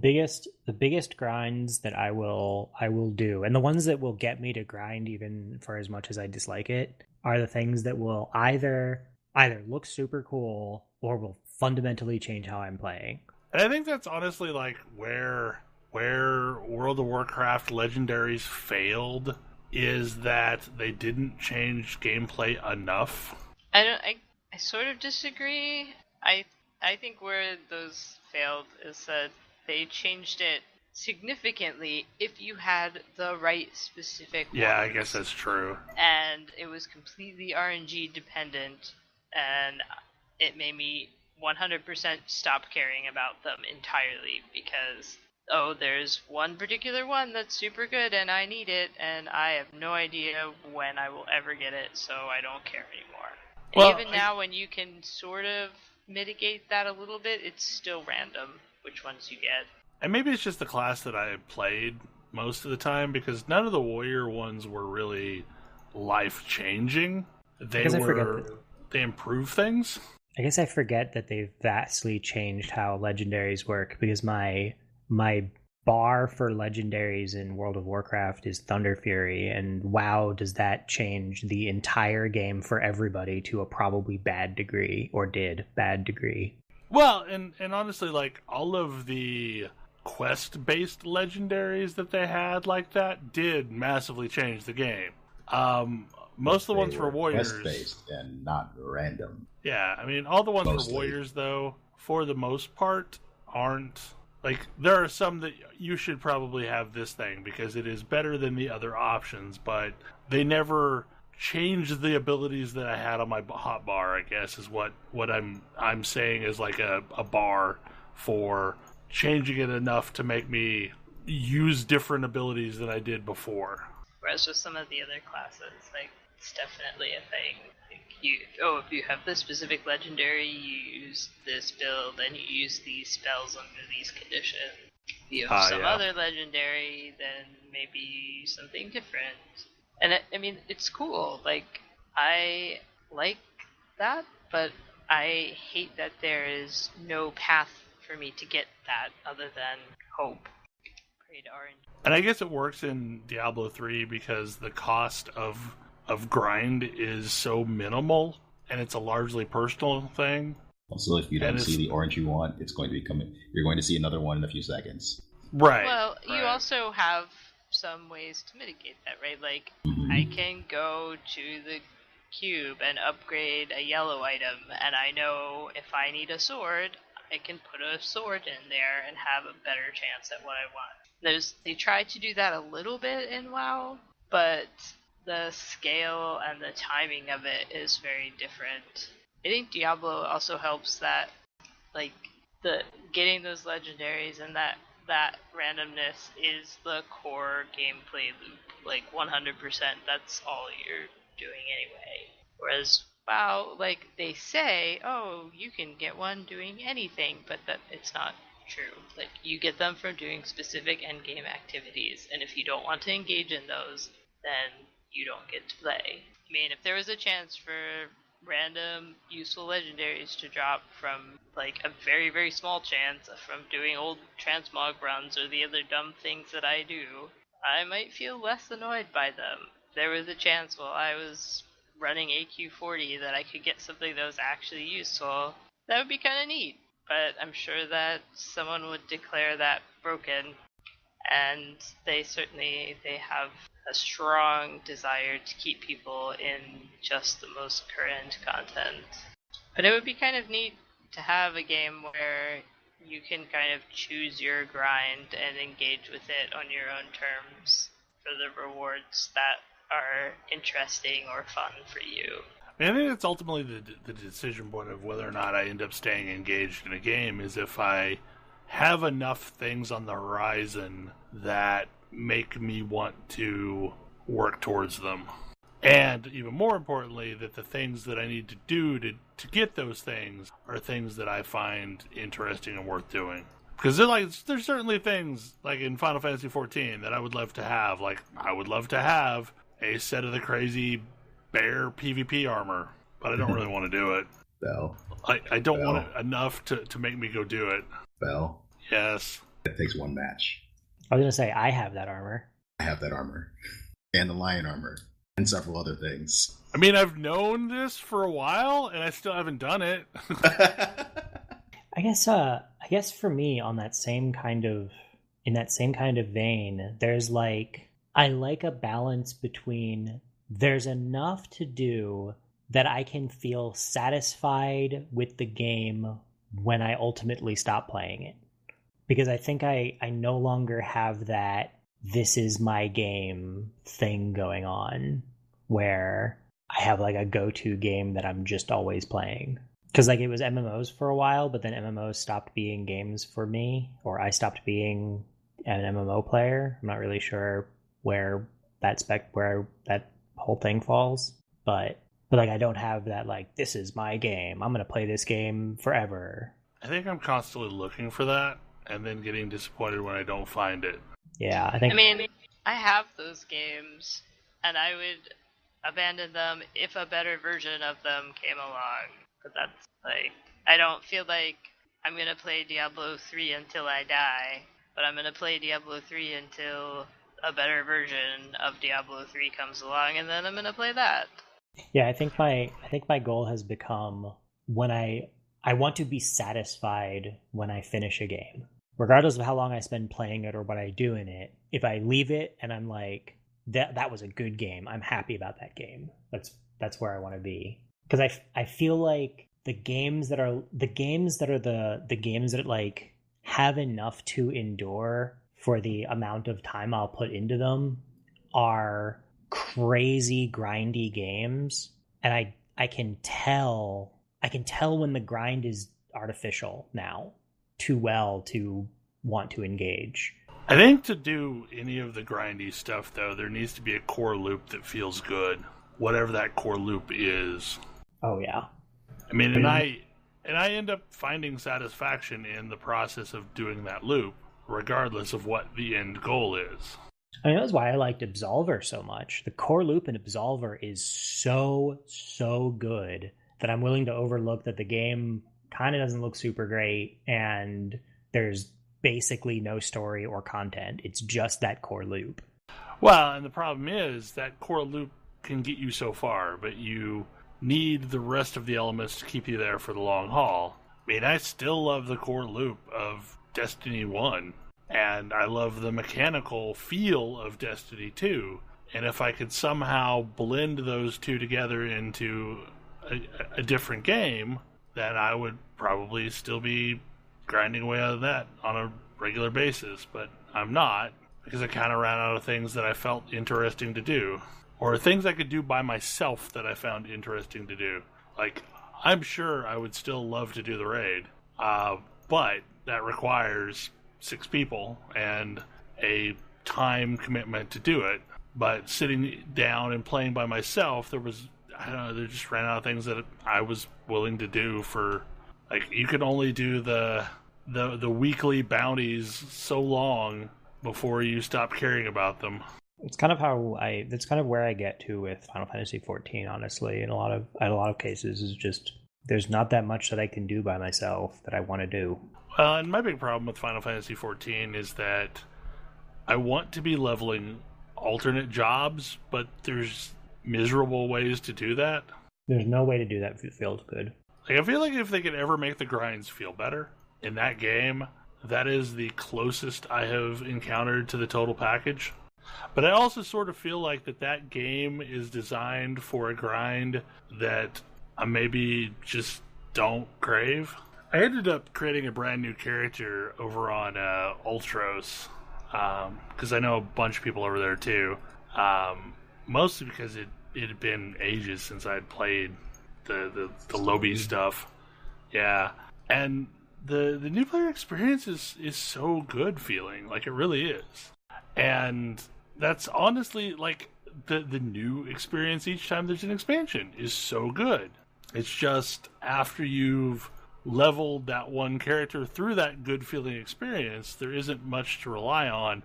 biggest grinds that I will do, and the ones that will get me to grind even for as much as I dislike it, are the things that will either look super cool or will fundamentally change how I'm playing. And I think that's honestly like where World of Warcraft Legendaries failed, is that they didn't change gameplay enough. I sort of disagree. I think where those failed is that they changed it significantly if you had the right specific Yeah, ones. I guess that's true. And it was completely RNG dependent, and it made me 100% stop caring about them entirely because, oh, there's one particular one that's super good and I need it, and I have no idea when I will ever get it, so I don't care anymore. Well, Even now, when you can sort of mitigate that a little bit, it's still random which ones you get. And maybe it's just the class that I played most of the time, because none of the warrior ones were really life-changing. They improve things. I guess I forget that they've vastly changed how legendaries work, because my bar for legendaries in World of Warcraft is Thunder Fury, and wow, does that change the entire game for everybody to a probably bad degree, or did bad degree. Well, and honestly, like, all of the quest-based legendaries that they had like that did massively change the game. Most of the ones for warriors, quest-based and not random. Yeah, I mean, all the ones for warriors, though, for the most part, aren't. Like, there are some that you should probably have this thing because it is better than the other options, but they never changed the abilities that I had on my hotbar, I guess, is what I'm saying is like a bar for changing it enough to make me use different abilities than I did before. Whereas with some of the other classes, like, it's definitely a thing. Like if you have this specific legendary, you use this build, and you use these spells under these conditions. If you have some other legendary, then maybe you use something different. And I mean, it's cool. Like, I like that, but I hate that there is no path for me to get that other than hope. Pray to RNG. And I guess it works in Diablo 3 because the cost of grind is so minimal, and it's a largely personal thing. Also, if you don't see the orange you want, it's going to be coming. You're going to see another one in a few seconds. Right. Well, you also have some ways to mitigate that, right? Like, I can go to the cube and upgrade a yellow item, and I know if I need a sword, I can put a sword in there and have a better chance at what I want. They try to do that a little bit in WoW, but the scale and the timing of it is very different. I think Diablo also helps that, like, the getting those legendaries and that randomness is the core gameplay loop. Like, 100%, that's all you're doing anyway. Whereas WoW, like, they say, oh, you can get one doing anything, but that it's not true. Like, you get them from doing specific endgame activities, and if you don't want to engage in those, then you don't get to play. I mean, if there was a chance for random useful legendaries to drop from, like, a very, very small chance from doing old transmog runs or the other dumb things that I do, I might feel less annoyed by them. If there was a chance while I was running AQ40 that I could get something that was actually useful, that would be kind of neat. But I'm sure that someone would declare that broken, and they have a strong desire to keep people in just the most current content. But it would be kind of neat to have a game where you can kind of choose your grind and engage with it on your own terms for the rewards that are interesting or fun for you. I mean, I think that's ultimately the decision point of whether or not I end up staying engaged in a game, is if I have enough things on the horizon that make me want to work towards them. And even more importantly, that the things that I need to do to get those things are things that I find interesting and worth doing. Because there's certainly things, like in Final Fantasy XIV, that I would love to have. Like, I would love to have a set of the crazy bear PvP armor, but I don't really want to do it. Bell. I don't want it enough to make me go do it. Bell. Yes. It takes one match. I was going to say, I have that armor. I have that armor. And the lion armor. And several other things. I mean, I've known this for a while, and I still haven't done it. I guess for me, in that same kind of vein, there's I like a balance between there's enough to do that I can feel satisfied with the game when I ultimately stop playing it. Because I think I no longer have that this is my game thing going on where I have a go-to game that I'm just always playing. Because it was MMOs for a while, but then MMOs stopped being games for me, or I stopped being an MMO player. I'm not really sure where that whole thing falls, but I don't have that this is my game. I'm gonna play this game forever. I think I'm constantly looking for that, and then getting disappointed when I don't find it. Yeah, I mean, I have those games, and I would abandon them if a better version of them came along. But that's I don't feel like I'm gonna play Diablo 3 until I die, but I'm gonna play Diablo 3 until a better version of Diablo 3 comes along, and then I'm gonna play that. Yeah, I think my goal has become when I want to be satisfied when I finish a game. Regardless of how long I spend playing it or what I do in it, if I leave it and I'm that was a good game, I'm happy about that game. That's where I want to be. Because I feel like the games that have enough to endure for the amount of time I'll put into them are crazy grindy games, and I can tell when the grind is artificial now too well to want to engage. I think to do any of the grindy stuff, though, there needs to be a core loop that feels good, whatever that core loop is. Oh yeah. I mean, and I end up finding satisfaction in the process of doing that loop, regardless of what the end goal is. I mean, that's why I liked Absolver so much. The core loop in Absolver is so good that I'm willing to overlook that the game kind of doesn't look super great and there's basically no story or content. It's just that core loop. Well, and the problem is that core loop can get you so far, but you need the rest of the elements to keep you there for the long haul. I mean, I still love the core loop of Destiny 1, and I love the mechanical feel of Destiny 2, and if I could somehow blend those two together into a different game, then I would probably still be grinding away out of that on a regular basis, but I'm not, because I kind of ran out of things that I felt interesting to do, or things I could do by myself that I found interesting to do. I'm sure I would still love to do the raid, but that requires 6 people and a time commitment to do it. But sitting down and playing by myself, there just ran out of things that I was willing to do for, you could only do the weekly bounties so long before you stop caring about them. It's kind of that's kind of where I get to with Final Fantasy XIV, honestly. In a lot of cases, is just there's not that much that I can do by myself that I want to do. Well, and my big problem with Final Fantasy XIV is that I want to be leveling alternate jobs, but there's miserable ways to do that. There's no way to do that if it feels good. I feel like if they could ever make the grinds feel better in that game, that is the closest I have encountered to the total package. But I also sort of feel like that game is designed for a grind that I maybe just don't crave. I ended up creating a brand new character over on Ultros, because I know a bunch of people over there too. Mostly because it had been ages since I had played the Lobby stuff. Yeah, and the new player experience is so good feeling, it really is. And that's honestly, the new experience each time there's an expansion is so good. It's just after you've leveled that one character through that good feeling experience, there isn't much to rely on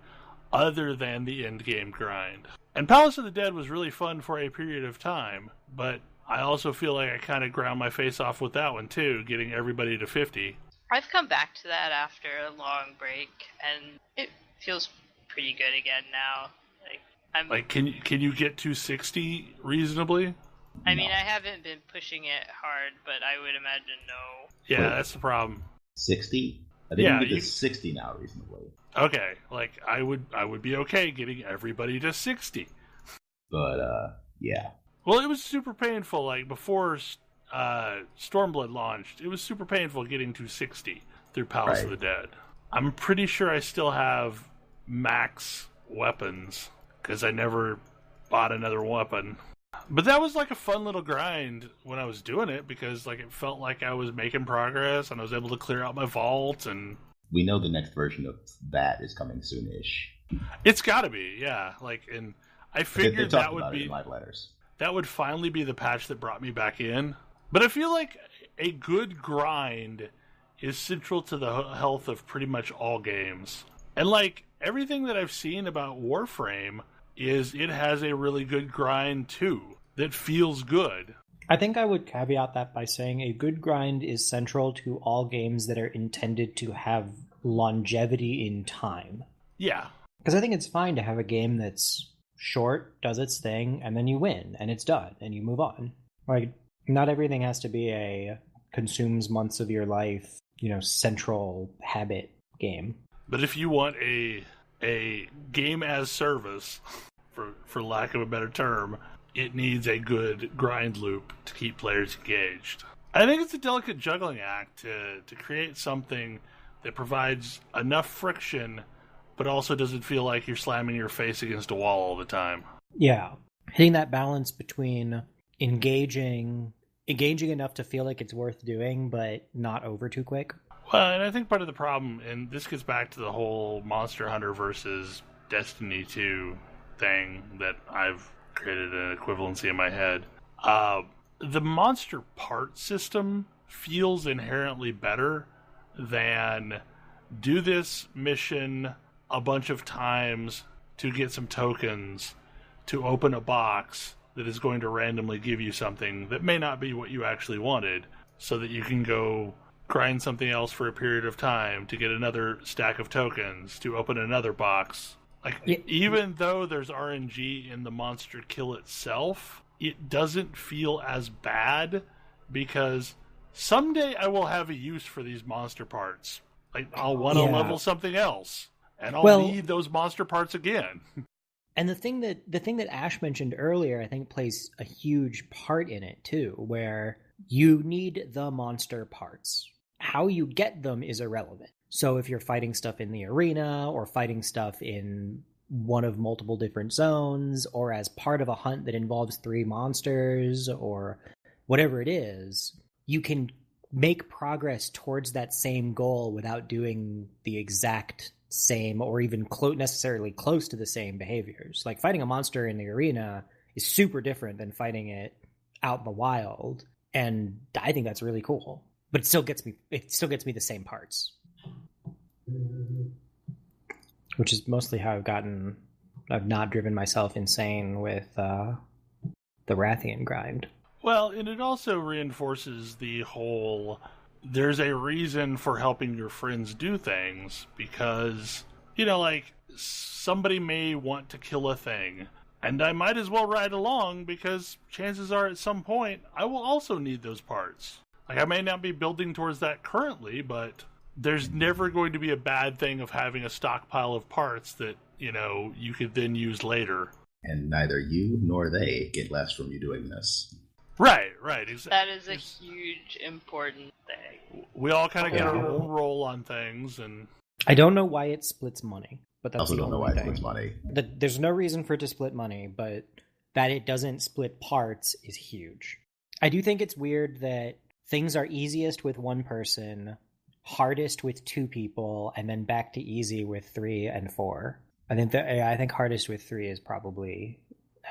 other than the end game grind. And Palace of the Dead was really fun for a period of time, but I also feel like I kind of ground my face off with that one too, getting everybody to 50. I've come back to that after a long break, and it feels pretty good again now. Can you get to 60 reasonably? I mean, I haven't been pushing it hard, but I would imagine no. Yeah, that's the problem. 60? I think you get to 60 now reasonably. Okay, like I would be okay getting everybody to 60. But yeah. Well, it was super painful. Like before Stormblood launched, it was super painful getting to 60 through Palace of the Dead. I'm pretty sure I still have max weapons because I never bought another weapon. But that was like a fun little grind when I was doing it because like it felt like I was making progress and I was able to clear out my vault. And we know the next version of that is coming soonish. It's got to be, yeah. Like, and I figured that would be live letters. That would finally be the patch that brought me back in. But I feel like a good grind is central to the health of pretty much all games. And like everything that I've seen about Warframe is it has a really good grind too that feels good. I think I would caveat that by saying a good grind is central to all games that are intended to have longevity in time. Yeah. Because I think it's fine to have a game that's short, does its thing, and then you win, and it's done, and you move on. Like, not everything has to be a consumes months of your life, central habit game. But if you want a game as service, for lack of a better term, it needs a good grind loop to keep players engaged. I think it's a delicate juggling act to create something that provides enough friction, but also doesn't feel like you're slamming your face against a wall all the time. Yeah. Hitting that balance between engaging enough to feel like it's worth doing, but not over too quick. Well, and I think part of the problem, and this gets back to the whole Monster Hunter versus Destiny 2 thing that I've created an equivalency in my head. The monster part system feels inherently better than do this mission a bunch of times to get some tokens to open a box that is going to randomly give you something that may not be what you actually wanted, so that you can go grind something else for a period of time to get another stack of tokens to open another box. Like, even though there's RNG in the monster kill itself, it doesn't feel as bad because someday I will have a use for these monster parts. Like, I'll want to level something else, and I'll need those monster parts again. And the thing that Ash mentioned earlier, I think, plays a huge part in it too, where you need the monster parts. How you get them is irrelevant. So if you're fighting stuff in the arena or fighting stuff in one of multiple different zones or as part of a hunt that involves 3 monsters or whatever it is, you can make progress towards that same goal without doing the exact same or even necessarily close to the same behaviors. Like fighting a monster in the arena is super different than fighting it out in the wild, and I think that's really cool. But it still gets me the same parts. Which is mostly how I've not driven myself insane with the Rathian grind. Well, and it also reinforces the whole, there's a reason for helping your friends do things, because, like, somebody may want to kill a thing, and I might as well ride along, because chances are at some point I will also need those parts. Like, I may not be building towards that currently, but there's never going to be a bad thing of having a stockpile of parts that, you could then use later. And neither you nor they get less from you doing this. Right. That is a huge, important thing. We all kind of get our own role on things, and I don't know why it splits money, but that's I also the don't know only why it thing. splits money. There's no reason for it to split money, but that it doesn't split parts is huge. I do think it's weird that things are easiest with one person, hardest with 2 people, and then back to easy with 3 and 4. I think hardest with 3 is probably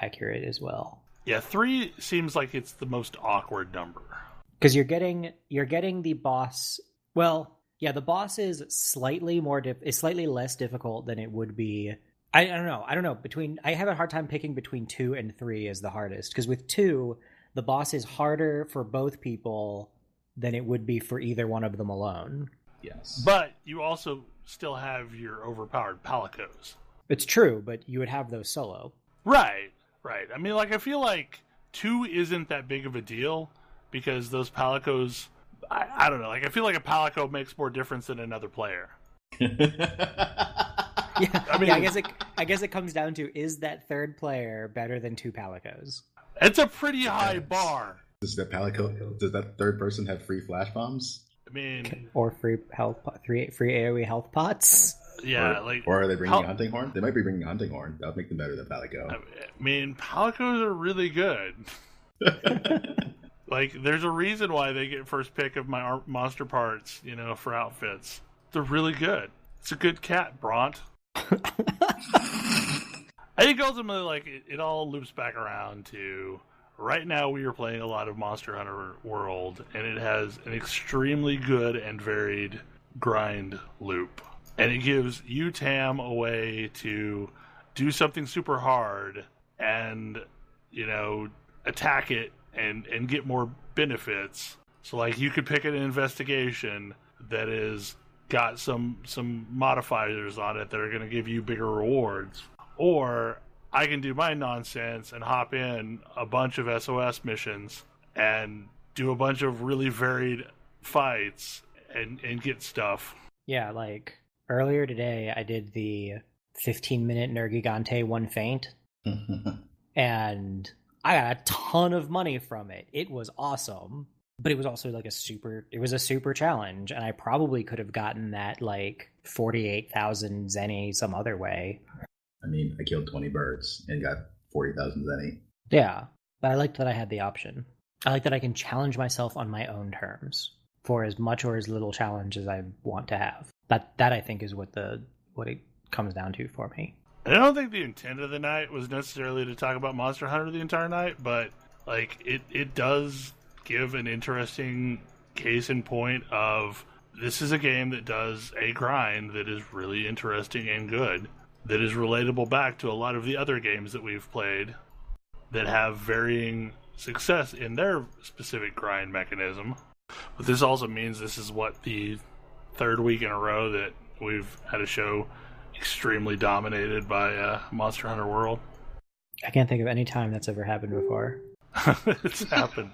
accurate as well. Yeah, 3 seems like it's the most awkward number. Because you're getting the boss. Well, yeah, the boss is slightly less difficult than it would be. I don't know. I have a hard time picking between 2 and 3 as the hardest. Because with 2, the boss is harder for both people than it would be for either one of them alone. Yes. But you also still have your overpowered palicos. It's true, but you would have those solo. Right. I mean, like, I feel like 2 isn't that big of a deal because those palicos, I don't know. Like, I feel like a palico makes more difference than another player. Yeah, I mean, I guess it comes down to, is that third player better than 2 palicos? It's a pretty high bar. Does that third person have free flash bombs? I mean, or free AoE health pots. Yeah, or are they bringing a hunting horn? They might be bringing a hunting horn. That would make them better than palico. I mean, palicos are really good. Like, there's a reason why they get first pick of my monster parts, for outfits. They're really good. It's a good cat, Bront. I think ultimately, like, it all loops back around to right now we are playing a lot of Monster Hunter World, and it has an extremely good and varied grind loop. And it gives you, Tam, a way to do something super hard and, attack it and get more benefits. So, like, you could pick an investigation that is got some modifiers on it that are going to give you bigger rewards. Or I can do my nonsense and hop in a bunch of SOS missions and do a bunch of really varied fights and get stuff. Yeah, like, earlier today I did the 15-minute Nergigante one feint, and I got a ton of money from it. It was awesome, but it was also like a super challenge, and I probably could have gotten that like 48,000 zenny some other way. I mean, I killed 20 birds and got 40,000 zenny. Yeah, but I like that I had the option. I like that I can challenge myself on my own terms for as much or as little challenge as I want to have. That I think is what it comes down to for me. I don't think the intent of the night was necessarily to talk about Monster Hunter the entire night, but like it does give an interesting case in point of this is a game that does a grind that is really interesting and good, that is relatable back to a lot of the other games that we've played that have varying success in their specific grind mechanism. But this also means this is the third week in a row that we've had a show extremely dominated by Monster Hunter World. I can't think of any time that's ever happened before. It's happened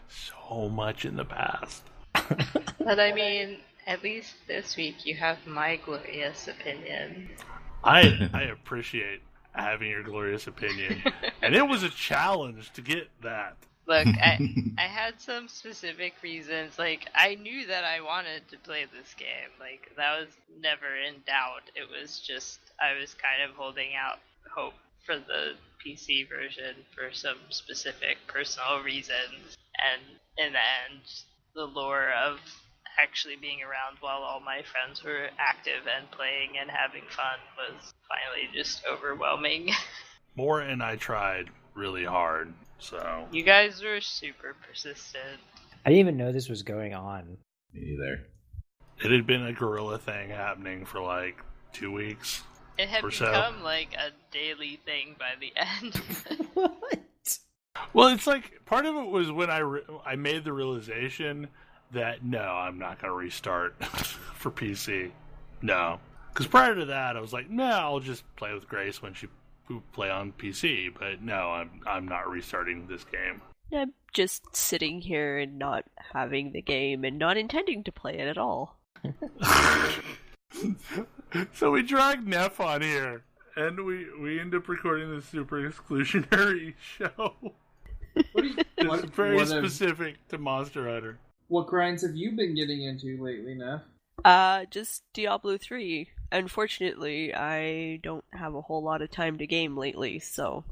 so much in the past. But I mean, at least this week you have my glorious opinion. I appreciate having your glorious opinion. And it was a challenge to get that. Look, I had some specific reasons. Like, I knew that I wanted to play this game. Like, that was never in doubt. It was just, I was kind of holding out hope for the PC version for some specific personal reasons. And in the end, the lure of actually being around while all my friends were active and playing and having fun was finally just overwhelming. More and I tried really hard. So you guys were super persistent. I didn't even know this was going on. Me either. It had been a guerrilla thing happening for like 2 weeks. It had become like a daily thing by the end. What? Well, it's like part of it was when I made the realization that no, I'm not going to restart for PC. No, because prior to that, I was like, no, I'll just play with Grace when she play on PC, but no, I'm not restarting this game. I'm just sitting here and not having the game and not intending to play it at all. So we dragged Neff on here, and we end up recording this super exclusionary show. It's very specific to Monster Hunter. What grinds have you been getting into lately, Neff? Just Diablo 3. Unfortunately, I don't have a whole lot of time to game lately, so...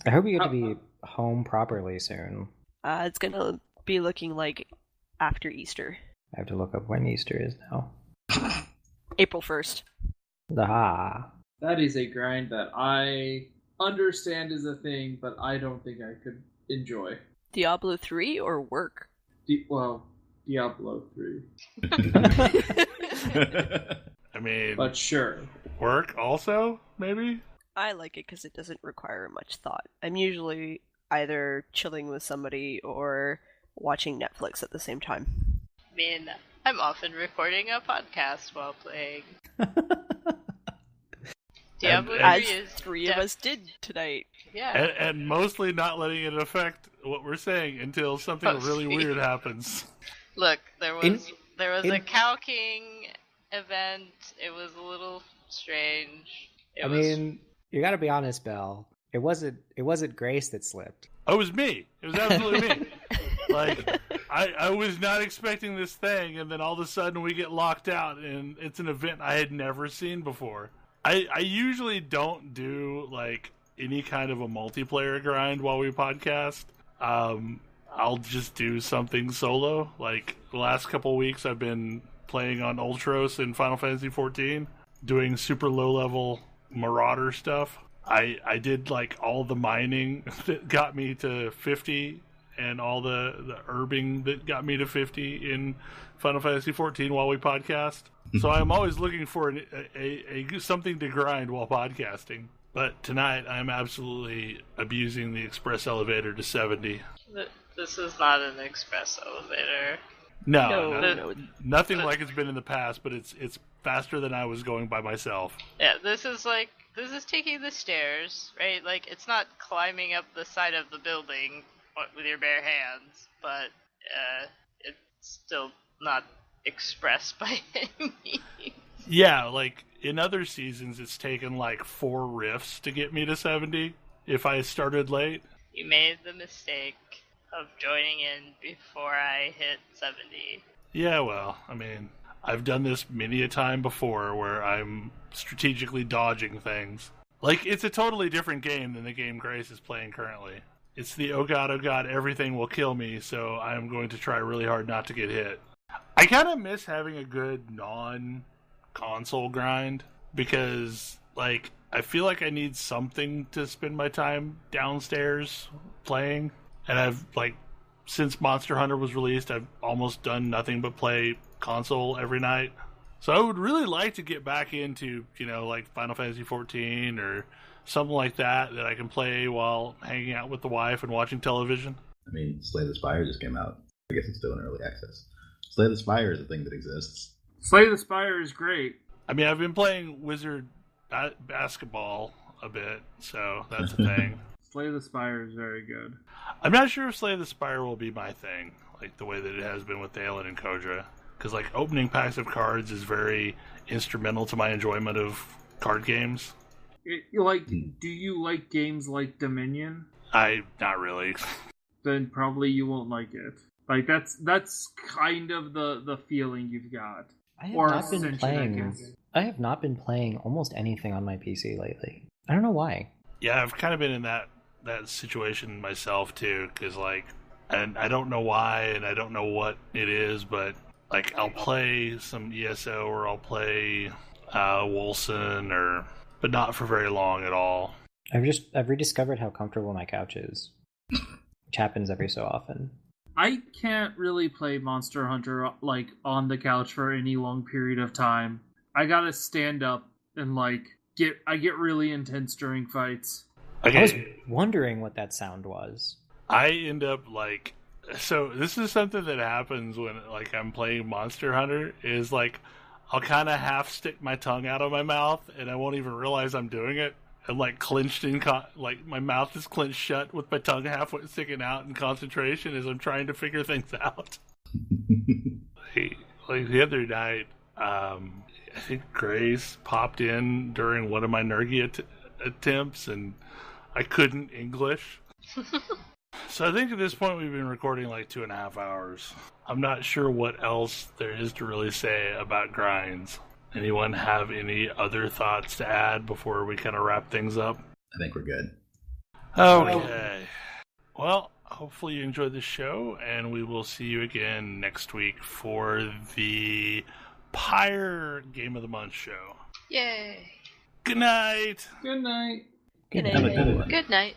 I hope you get to be home properly soon. It's gonna be looking like after Easter. I have to look up when Easter is now. April 1st. Aha. That is a grind that I understand is a thing, but I don't think I could enjoy. Diablo 3 or work? Diablo 3. I mean, But sure. work also, maybe? I like it because it doesn't require much thought. I'm usually either chilling with somebody or watching Netflix at the same time. I mean, I'm often recording a podcast while playing. Diablo 3 As is three of us did tonight. Yeah. And mostly not letting it affect what we're saying until something really weird happens. Look, there was a Cow King event. It was a little strange. I mean, you gotta be honest, Belle. It wasn't Grace that slipped. Oh, it was me. It was absolutely me. Like, I was not expecting this thing, and then all of a sudden we get locked out, and it's an event I had never seen before. I usually don't do, like, any kind of a multiplayer grind while we podcast. I'll just do something solo. Like, the last couple weeks I've been playing on Ultros in Final Fantasy XIV, doing super low-level Marauder stuff. I did, like, all the mining that got me to 50 and all the herbing that got me to 50 in Final Fantasy XIV while we podcast. So I'm always looking for a something to grind while podcasting. But tonight I'm absolutely abusing the express elevator to 70. This is not an express elevator. No. Nothing like it's been in the past, but it's faster than I was going by myself. Yeah, this is taking the stairs, right? Like, it's not climbing up the side of the building with your bare hands, but it's still not express by any means. Yeah, like, in other seasons, it's taken, like, 4 rifts to get me to 70 if I started late. You made the mistake of joining in before I hit 70. Yeah, well, I mean, I've done this many a time before where I'm strategically dodging things. Like, it's a totally different game than the game Grace is playing currently. It's the oh god, everything will kill me, so I'm going to try really hard not to get hit. I kind of miss having a good non-console grind, because, like, I feel like I need something to spend my time downstairs playing. And I've, like, since Monster Hunter was released, I've almost done nothing but play console every night. So I would really like to get back into, like Final Fantasy XIV or something like that I can play while hanging out with the wife and watching television. I mean, Slay the Spire just came out. I guess it's still in early access. Slay the Spire is a thing that exists. Slay the Spire is great. I mean, I've been playing Wizard basketball a bit, so that's a thing. Slay the Spire is very good. I'm not sure if Slay the Spire will be my thing, like the way that it has been with Dalen and Kodra. Because, like, opening packs of cards is very instrumental to my enjoyment of card games. Do you like games like Dominion? Not really. Then probably you won't like it. Like, that's kind of the feeling you've got. I have not been playing almost anything on my PC lately. I don't know why. Yeah, I've kind of been in that situation myself, too, because, like, and I don't know why, and I don't know what it is, but, like, I'll play some ESO, or I'll play Wolcen, but not for very long at all. I've rediscovered how comfortable my couch is, which happens every so often. I can't really play Monster Hunter, like, on the couch for any long period of time. I gotta stand up and, like, I get really intense during fights. Okay. I was wondering what that sound was. I end up, like... So, this is something that happens when, like, I'm playing Monster Hunter, is, like, I'll kind of half stick my tongue out of my mouth, and I won't even realize I'm doing it. I'm, like, clenched in... like, my mouth is clenched shut with my tongue halfway sticking out in concentration as I'm trying to figure things out. Like, the other night, I think Grace popped in during one of my Nergy attempts, and I couldn't English. So I think at this point we've been recording like 2.5 hours. I'm not sure what else there is to really say about grinds. Anyone have any other thoughts to add before we kind of wrap things up? I think we're good. Okay. Well, hopefully you enjoyed the show, and we will see you again next week for the Pyre Game of the Month show. Yay! Good night! Good night. Good Have a good one. Good night.